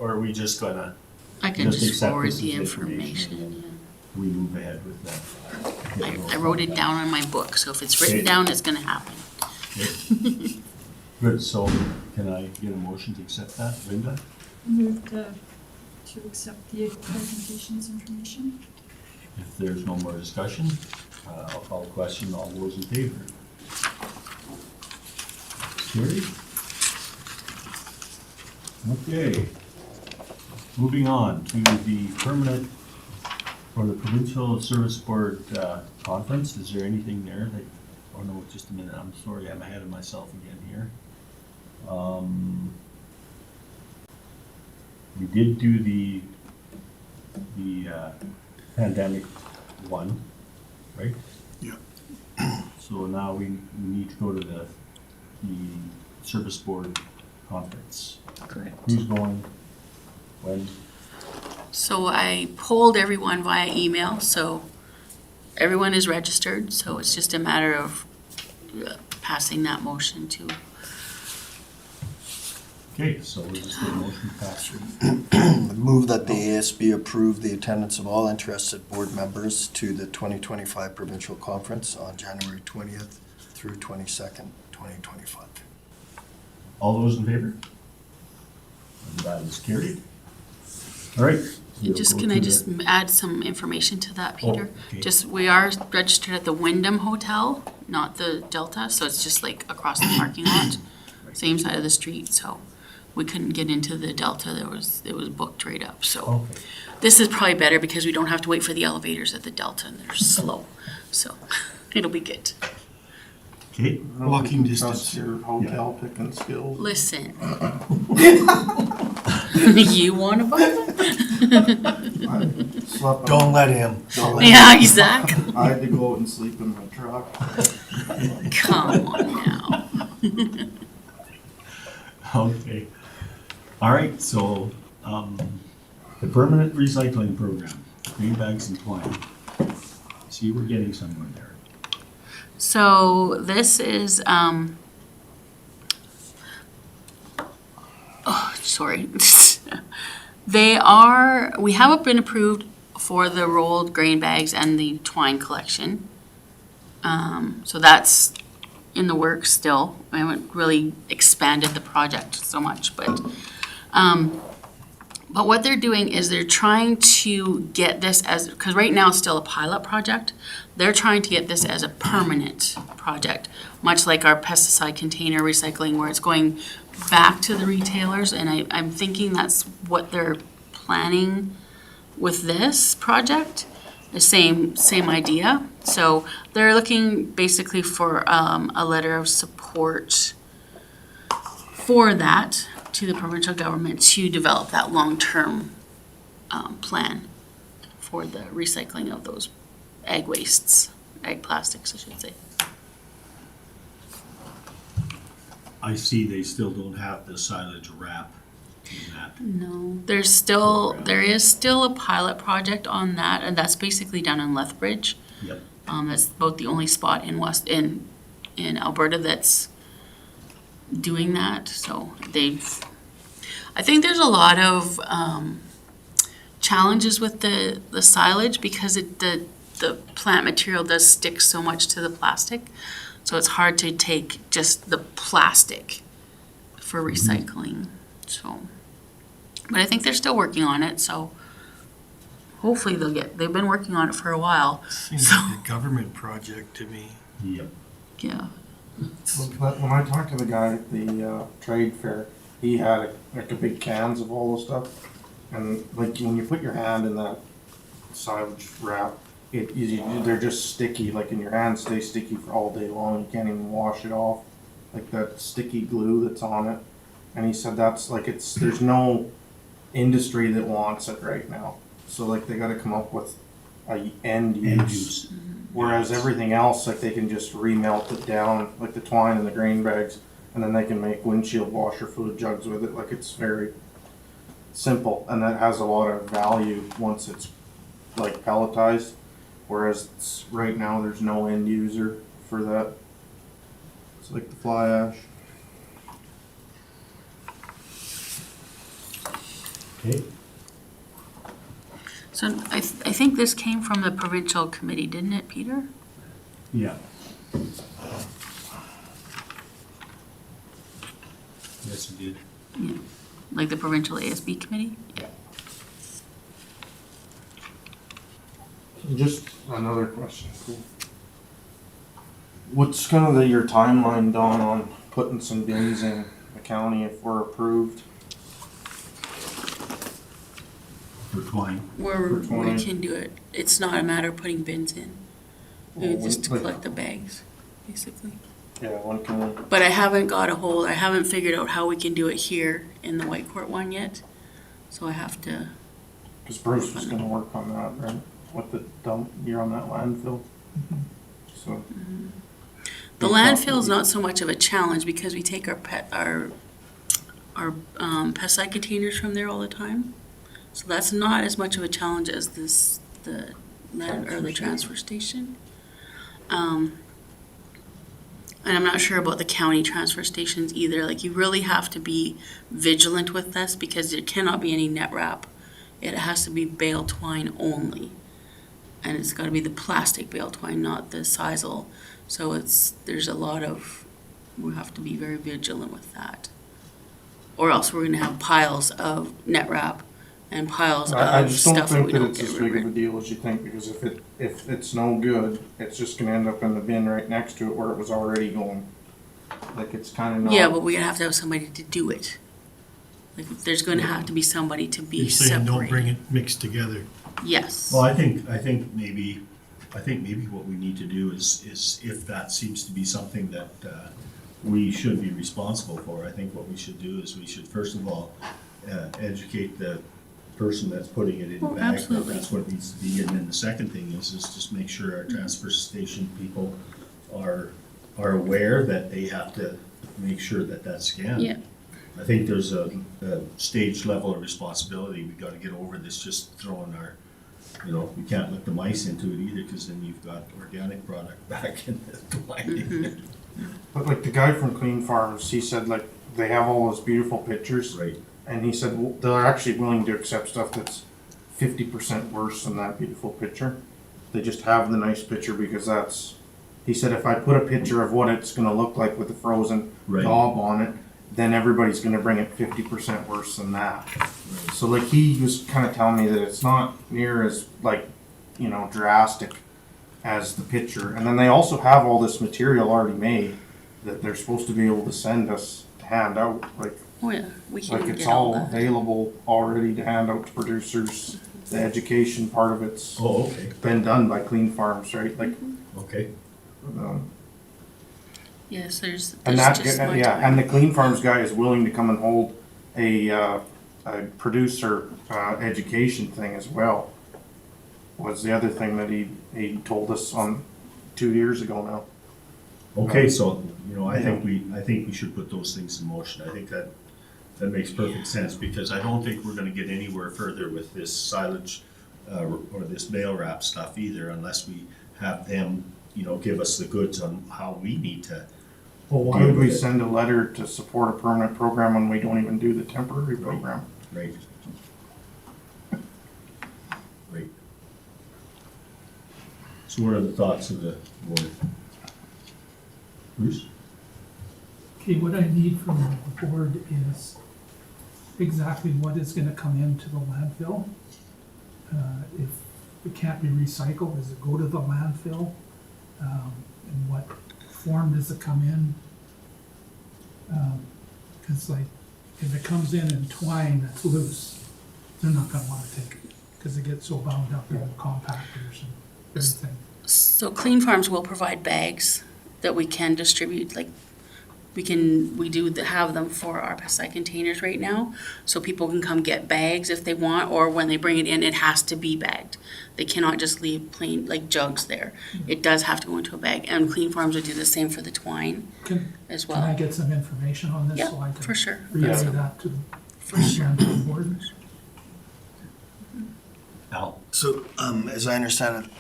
or are we just gonna, I can Just just accept forward this the as information. information. we move ahead with that? I wrote it down on my book, so if it's written Okay. down, it's gonna happen. Okay. Good, so can I get a motion to accept that, Linda? Move to accept the presentations information. If there's no more discussion, I'll call the question, all those in favor? Carried? Okay. Moving on to the permanent, or the Provincial Service Board Conference, is there anything there that, oh no, just a minute, I'm sorry, I'm ahead of myself again here. We did do the pandemic one, right? Yeah. So now we need to go to the service board conference. Correct. Who's going? When? So I polled everyone via email, so everyone is registered, so it's just a matter of passing that motion to. Okay, so we'll just get a motion passed. Move that the ASB approve the attendance of all interested board members to the 2025 provincial conference on January 20th through 22nd, 2025. All those in favor? And that is carried. All right, We'll Just, go can to I the- just add some information to that, Peter? okay. Just, we are registered at the Wyndham Hotel, not the Delta, so it's just like across the parking lot, same side of the street, so we couldn't get into the Delta, it was booked right up, so. Okay. This is probably better because we don't have to wait for the elevators at the Delta and they're slow, so it'll be good. Okay, Walking Trust distance. your hotel picking skills. Listen. You want to buy one? Slept on- Don't let him. Don't let Yeah, exactly. I had to go out and sleep in my truck. Come on now. okay. All right, so, the permanent recycling program, green bags and twine. See, we're getting somewhere there. So this is, oh, sorry. We haven't been approved for the rolled grain bags and the twine collection. So that's in the works still. We haven't really expanded the project so much, but what they're doing is they're trying to get this as, because right now it's still a pilot project, they're trying to get this as a permanent project, much like our pesticide container recycling, where it's going back to the retailers, and I'm thinking that's what they're planning with this project, the same idea. So they're looking basically for a letter of support for that to the provincial government to develop that long-term plan for the recycling of those ag wastes, ag plastics, I should say. I see they still don't have the silage wrap in that. No, there is still a pilot project on that, and that's basically down in Lethbridge. Yep. That's about the only spot in Alberta that's doing that, so I think there's a lot of challenges with the silage because the plant material does stick so much to the plastic, so it's hard to take just the plastic for recycling, so. But I think they're still working on it, so hopefully they've been working on it for a while, Seems so, like a government project to me. Yep. yeah. But when I talked to the guy at the trade fair, he had like a big cans of all the stuff. And like when you put your hand in that silage wrap, they're just sticky, like in your hand, stay sticky for all day long. You can't even wash it off. Like that sticky glue that's on it. And he said that's like there's no industry that wants it right now. So like they gotta come up with a end use. Whereas everything else, like they can just remelt it down, like the twine and the grain bags, and then they can make windshield washer fluid jugs with it. Like it's very simple, and that has a lot of value once it's like pelletized. Whereas right now there's no end user for that. It's like the fly ash. Okay. So I think this came from the provincial committee, didn't it, Peter? Yeah. Yes, it did. Yeah, like the provincial ASB committee? Just another question. What's kind of your timeline, Dawn, on putting some bins in the county if we're approved? For twine. Where For twine. we can do it. It's not a matter of putting bins in. Well, It's just to like- collect the bags, basically. Yeah, when can we? But I haven't figured out how we can do it here in the White Court one yet. So I have to, Because Bruce was gonna work on that, right? With the dump, you're on that landfill. So. the landfill's not so much of a challenge because we take our pesticide containers from there all the time. So that's not as much of a challenge as the transfer station. And I'm not sure about the county transfer stations either. Like, you really have to be vigilant with this because there cannot be any net wrap. It has to be bale twine only. And it's gotta be the plastic bale twine, not the sisal. So we have to be very vigilant with that. Or else we're gonna have piles of net wrap and piles I of just don't stuff that think we that don't it's get as rid big of. of a deal as you think, because if it's no good, it's just gonna end up in the bin right next to it where it was already going. Like, it's kinda not. Yeah, but we're gonna have to have somebody to do it. Like, there's gonna have to be somebody to be You're saying don't bring separated. it mixed together. Yes. Well, I think maybe what we need to do is if that seems to be something that we should be responsible for, I think what we should do is we should first of all educate the person that's putting it in the Oh, bag, that absolutely. that's what it needs to be. And then the second thing is just make sure our transfer station people are aware that they have to make sure that that's scanned. Yeah. I think there's a stage level of responsibility. We gotta get over this just throwing our, we can't let the mice into it either, because then you've got organic product back in the line. But like the guy from Clean Farms, he said like they have all those beautiful pictures. Right. And he said they're actually willing to accept stuff that's 50% worse than that beautiful picture. They just have the nice picture because that's, he said if I put a picture of what it's gonna look like with the frozen Right. daub on it, then everybody's gonna bring it 50% worse than that. So like he was kinda telling me that it's not near as like, drastic as the picture. And then they also have all this material already made that they're supposed to be able to send us to hand out, like Oh, yeah, we can it's get all all that. available already to hand out to producers. The education part of it's Oh, okay, been done by Clean Farms, right? Like, okay. Yes, there's and that, just my yeah, time. and the Clean Farms guy is willing to come and hold a producer education thing as well. Was the other thing that he told us on 2 years ago now. Okay, so, I think we should put those things in motion. I think that makes perfect sense, because I don't think we're gonna get anywhere further with this silage, or this bale wrap stuff either, unless we have them, give us the goods on how we need to. Well, why deal would we with it. send a letter to support a permanent program when we don't even do the temporary program? Right. Right. So what are the thoughts of the board? Bruce? Okay, what I need from the board is exactly what is gonna come into the landfill. If it can't be recycled, does it go to the landfill? And what form does it come in? Cause like, if it comes in twine that's loose, they're not gonna wanna take it, cause it gets so bound up in compactors and everything. So Clean Farms will provide bags that we can distribute, like, we do have them for our pesticide containers right now, so people can come get bags if they want, or when they bring it in, it has to be bagged. They cannot just leave plain, like, jugs there. It does have to go into a bag, and Clean Farms would do the same for the twine Can, as can I well. get some information on this Yeah, so I can for sure. relay Yeah. that to For sure. the board? Al? So, as I understand it,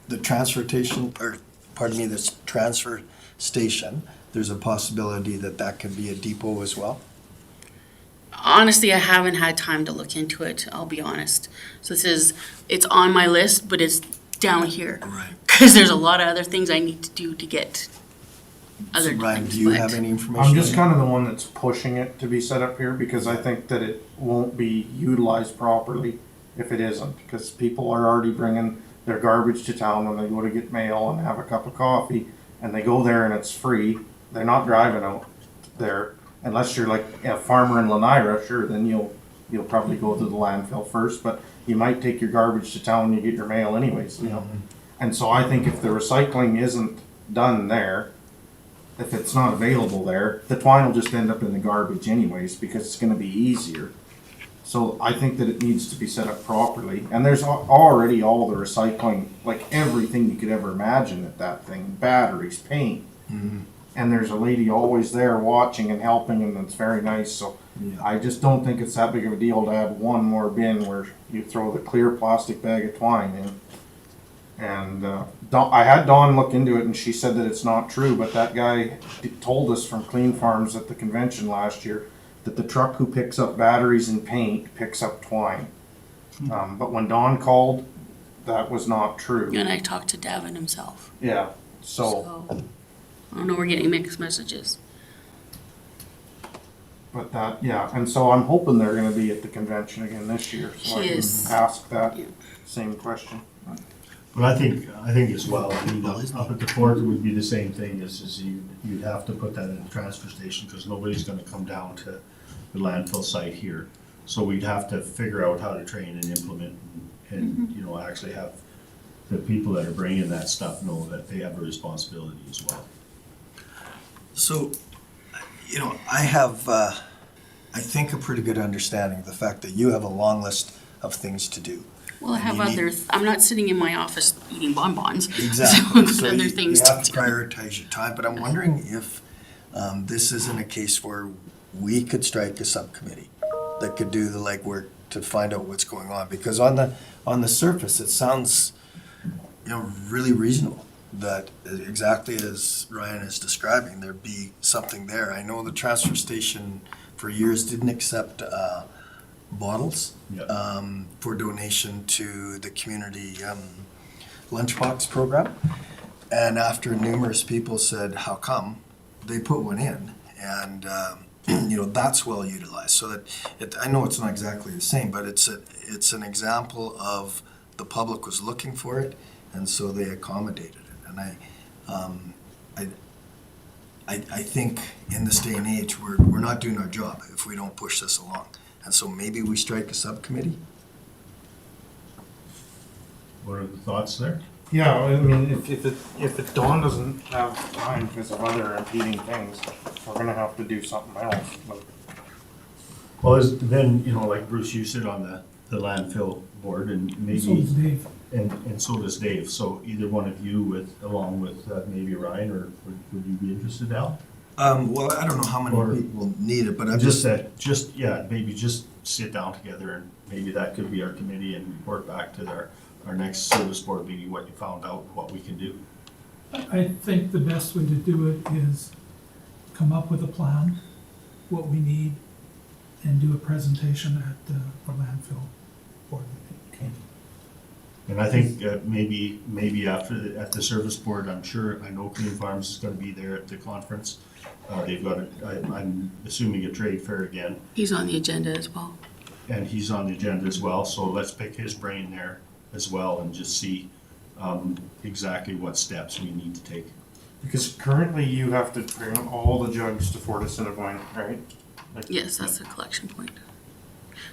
the transportation, or pardon me, this transfer station, there's a possibility that that could be a depot as well? Honestly, I haven't had time to look into it, I'll be honest. So it's on my list, but it's down here. Right. Because there's a lot of other things I need to do to get other So, Ryan, times, do you but- have any information? I'm just on kind of the one that's pushing it to be set up here because I think that it won't be utilized properly if it isn't. Because people are already bringing their garbage to town when they go to get mail and have a cup of coffee, and they go there and it's free. They're not driving out there unless you're like a farmer in Lenira. Sure, then you'll probably go to the landfill first, but you might take your garbage to town and you get your mail anyways. And so I think if the recycling isn't done there, if it's not available there, the twine will just end up in the garbage anyways because it's going to be easier. So I think that it needs to be set up properly. And there's already all the recycling, like everything you could ever imagine at that thing, batteries, paint. And there's a lady always there watching and helping, and it's very nice. So Yeah. I just don't think it's that big of a deal to add one more bin where you throw the clear plastic bag of twine in. And I had Dawn look into it, and she said that it's not true, but that guy told us from Clean Farms at the convention last year that the truck who picks up batteries and paint picks up twine. But when Dawn called, that was not true. And I talked to Davin himself, Yeah, so I don't know, we're getting mixed messages. But that, yeah, and so I'm hoping they're gonna be at the convention again this year, so I He can is. ask that same question. But I think as well, I mean, up at the fort, it would be the same thing, is you'd have to put that in the transfer station, because nobody's gonna come down to the landfill site here. So we'd have to figure out how to train and implement and, you know, actually have the people that are bringing that stuff know that they have a responsibility as well. So, you know, I have, I think, a pretty good understanding of the fact that you have a long list of things to do. Well, I have You need- others. I'm not sitting in my office eating bonbons. Exactly. So So other you things have to to do. prioritize your time, but I'm wondering if this isn't a case where we could strike a subcommittee that could do the legwork to find out what's going on, because on the surface, it sounds, you know, really reasonable that exactly as Ryan is describing, there'd be something there. I know the transfer station for years didn't accept bottles Yeah. for donation to the community lunchbox program. And after numerous people said, how come, they put one in. And, you know, that's well utilized. So that, I know it's not exactly the same, but it's an example of the public was looking for it, and so they accommodated it. And I think in this day and age, we're not doing our job if we don't push this along. And so maybe we strike a subcommittee? What are the thoughts there? Yeah, I mean, if Dawn doesn't have time because of other impeding things, we're gonna have to do something else. Like, Well, then, you know, like Bruce, you sit on the landfill board, and So maybe, does Dave. and so does Dave. So either one of you along with maybe Ryan, or would you be interested, Al? Well, I don't know how Or- many people need it, but I'm Just just, that, maybe just sit down together, and maybe that could be our committee, and report back to our next service board meeting what you found out, what we can do. I think the best way to do it is come up with a plan, what we need, and do a presentation at the landfill board meeting. And I think maybe after, at the service board, I know Clean Farms is gonna be there at the conference. They've got, I'm assuming, a trade fair again, He's on the agenda as well. and he's on the agenda as well, so let's pick his brain there as well and just see exactly what steps we need to take. because currently you have to bring all the jugs to Fort Assiniboine, right? Like- Yes, that's the collection point.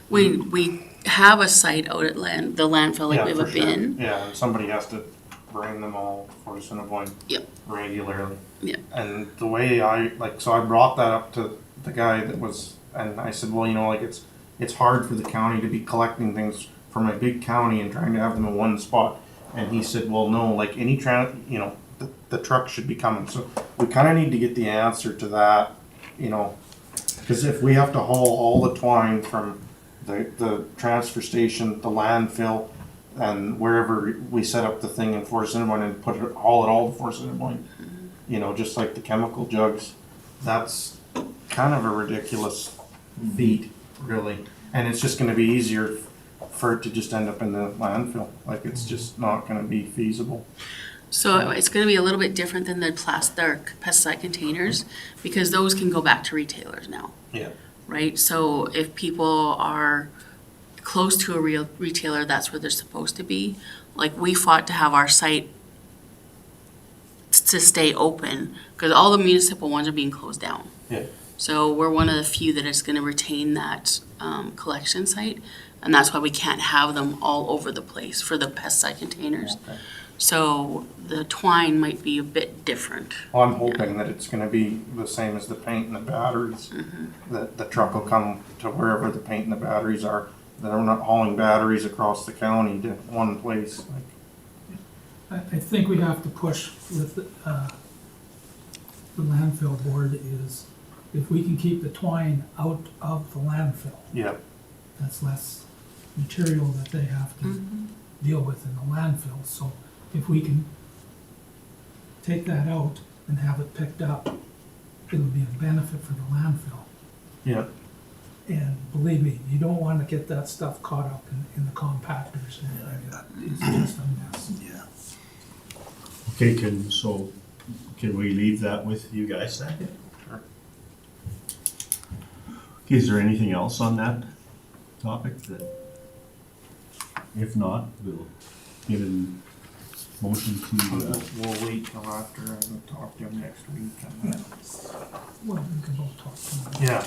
We have a site out at the landfill, like Yeah, we have a for sure. bin. Yeah, and somebody has to bring them all to Fort Assiniboine. Yep. Regularly. Yep. And the way so I brought that up to the guy that was, and I said, well, you know, like it's hard for the county to be collecting things from a big county and trying to have them in one spot. And he said, well, no, like any the truck should be coming. So we kind of need to get the answer to that, you know, because if we have to haul all the twine from the transfer station, the landfill, and wherever we set up the thing in Fort Assiniboine and haul it all to Fort Assiniboine, you know, just like the chemical jugs, that's kind of a ridiculous feat, really. And it's just gonna be easier for it to just end up in the landfill. Like, it's just not gonna be feasible. So it's gonna be a little bit different than the plastic pesticide containers, because those can go back to retailers now. Yeah. Right? So if people are close to a real retailer, that's where they're supposed to be. Like, we fought to have our site to stay open, because all the municipal ones are being closed down. Yeah. So we're one of the few that is gonna retain that collection site, and that's why we can't have them all over the place for the pesticide containers. Okay. So the twine might be a bit different. Well, I'm hoping that it's gonna be the same as the paint and the batteries. That the truck will come to wherever the paint and the batteries are. That we're not hauling batteries across the county to one place. Like, I think we have to push with the landfill board is if we can keep the twine out of the landfill, yeah, that's less material that they have to deal with in the landfill. So if we can take that out and have it picked up, it'll be a benefit for the landfill. yeah. And believe me, you don't want to get that stuff caught up in the compactors. It's just a mess. yeah. Okay, can we leave that with you guys then? Sure. Is there anything else on that topic that, if not, we'll give a motion to, We'll wait till after I talk to him next week. and then- Well, we can both talk tonight. Yeah,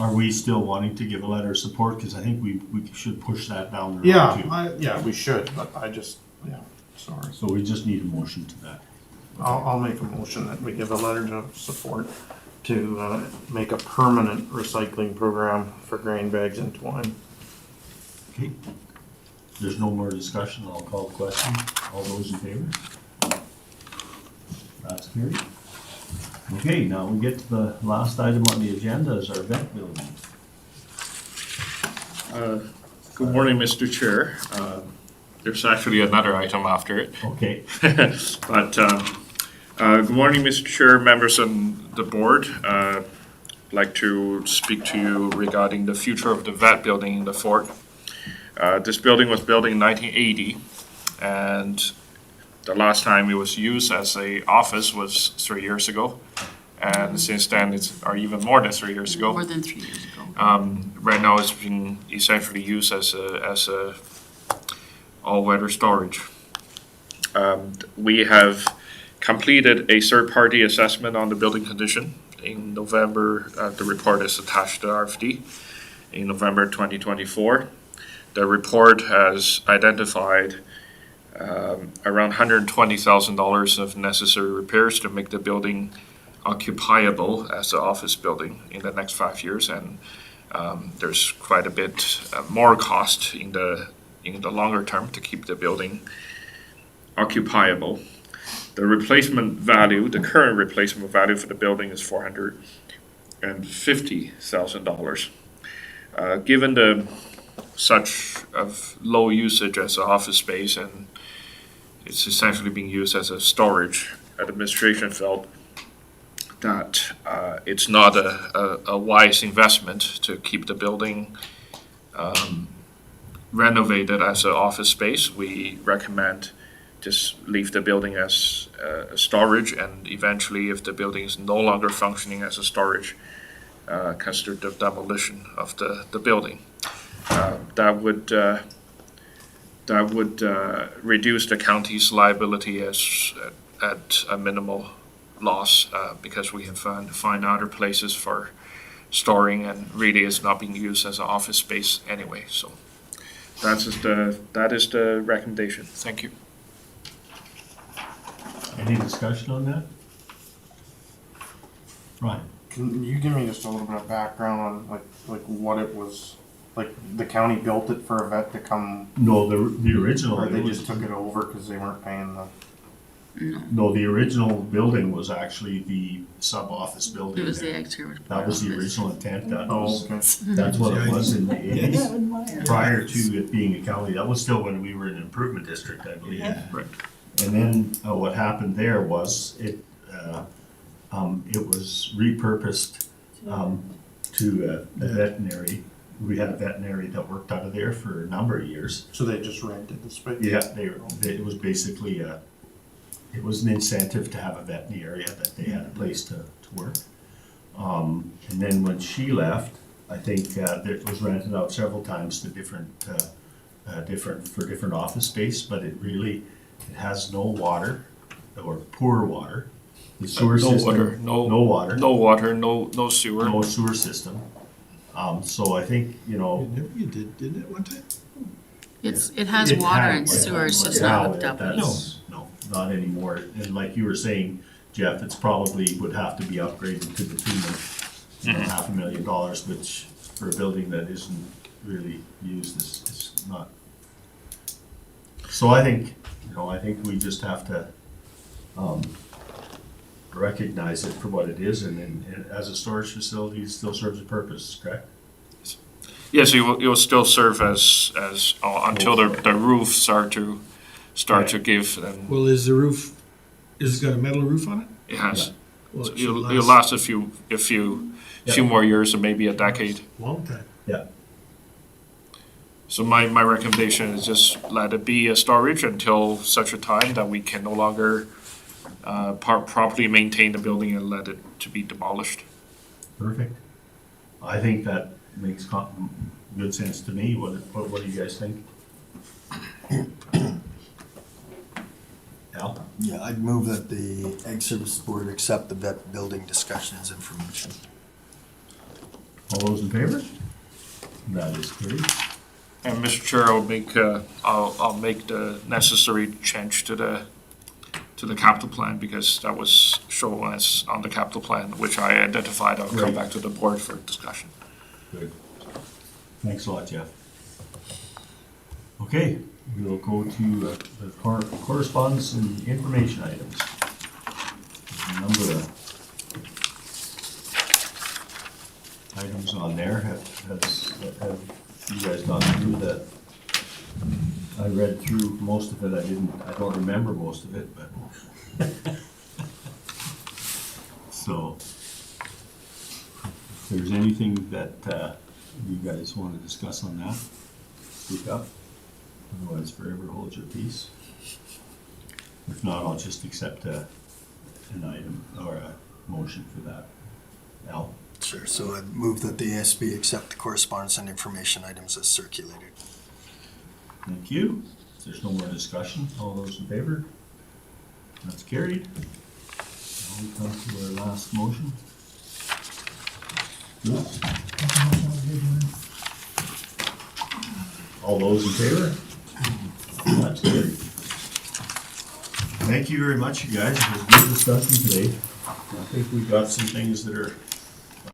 are we still wanting to give a letter of support? Because I think we should push that down the road too. yeah, we should, but I just, sorry. So we just need a motion to that. I'll make a motion that we give a letter of support to make a permanent recycling program for grain bags and twine. Okay. There's no more discussion. I'll call the question. All those in favor? That's carried. Okay, now we get to the last item on the agenda is our vet building. Good morning, Mr. Chair. There's actually another item after it. Okay. But, good morning, Mr. Chair, members of the board. I'd like to speak to you regarding the future of the vet building in the fort. This building was built in 1980, and the last time it was used as a office was 3 years ago. And since then, or even more than 3 years ago. More than 3 years ago. Right now, it's being essentially used as a all-weather storage. We have completed a third-party assessment on the building condition in November. The report is attached to the RFD in November 2024. The report has identified around $120,000 of necessary repairs to make the building occupiable as an office building in the next 5 years, and there's quite a bit more cost in the longer term to keep the building occupiable. The replacement value, the current replacement value for the building is $450,000. Given the such of low usage as an office space, and it's essentially being used as a storage, administration felt that it's not a wise investment to keep the building renovated as an office space. We recommend just leave the building as a storage, and eventually, if the building is no longer functioning as a storage, consider the demolition of the building. That would reduce the county's liability at a minimal loss, because we have find other places for storing, and really it's not being used as an office space anyway. So that is the recommendation. Thank you. Any discussion on that? Ryan? Can you give me just a little bit of background on like what it was, like the county built it for a vet to come, No, the original. or they it was- just took it over because they weren't paying the? No, the original building was actually the sub-office building. It was the there. exterior. That was the original intent. That Oh, was, okay. that's what it was in the 80s. Prior to it being a county, that was still when we were in an improvement district, I believe. Right. And then what happened there was it was repurposed to a veterinary. We had a veterinary that worked out of there for a number of years. So they just rented the space? Yeah, it was basically it was an incentive to have a veterinary that they had a place to work. And then when she left, I think it was rented out several times to different office space, but it has no water or poor water. The sewer No system, water, no water, no water, no sewer. no sewer system. So I think, You did, didn't it one time? It has It water had, and but sewer, it's just now not hooked up. that's- No, not anymore. And like you were saying, Jeff, it's probably would have to be upgraded to the tune of $500,000, which for a building that isn't really used is not. So I think we just have to recognize it for what it is, and as a storage facility, it still serves a purpose, correct? Yes, it will still serve as until the roofs start to give. And Well, is the roof, is it got a metal roof on it? it has. Well, it should It'll last a few more years, or maybe a decade. Long time. Yeah. So my recommendation is just let it be a storage until such a time that we can no longer properly maintain the building and let it to be demolished. Perfect. I think that makes good sense to me. What do you guys think? Al? Yeah, I'd move that the Ag Services Board accept the vet building discussion as information. All those in favor? That is carried. And Mr. Chair, I'll make the necessary change to the capital plan because that was shown as on the capital plan, which I identified. I'll come Right. back to the board for discussion. Good. Thanks a lot, Jeff. Okay, we'll go to the correspondence and information items. There's a number of items on there. Have you guys gone through that? I read through most of it. I don't remember most of it, but. So, if there's anything that you guys want to discuss on that, speak up. Otherwise, forever hold your peace. If not, I'll just accept an item or a motion for that. Al? Sure, so I'd move that the ASB accept the correspondence and information items as circulated. Thank you. If there's no more discussion, all those in favor? That's carried. Now we come to our last motion. Bruce? All those in favor? That's carried. Thank you very much, you guys. It was a good discussion today. I think we got some things that are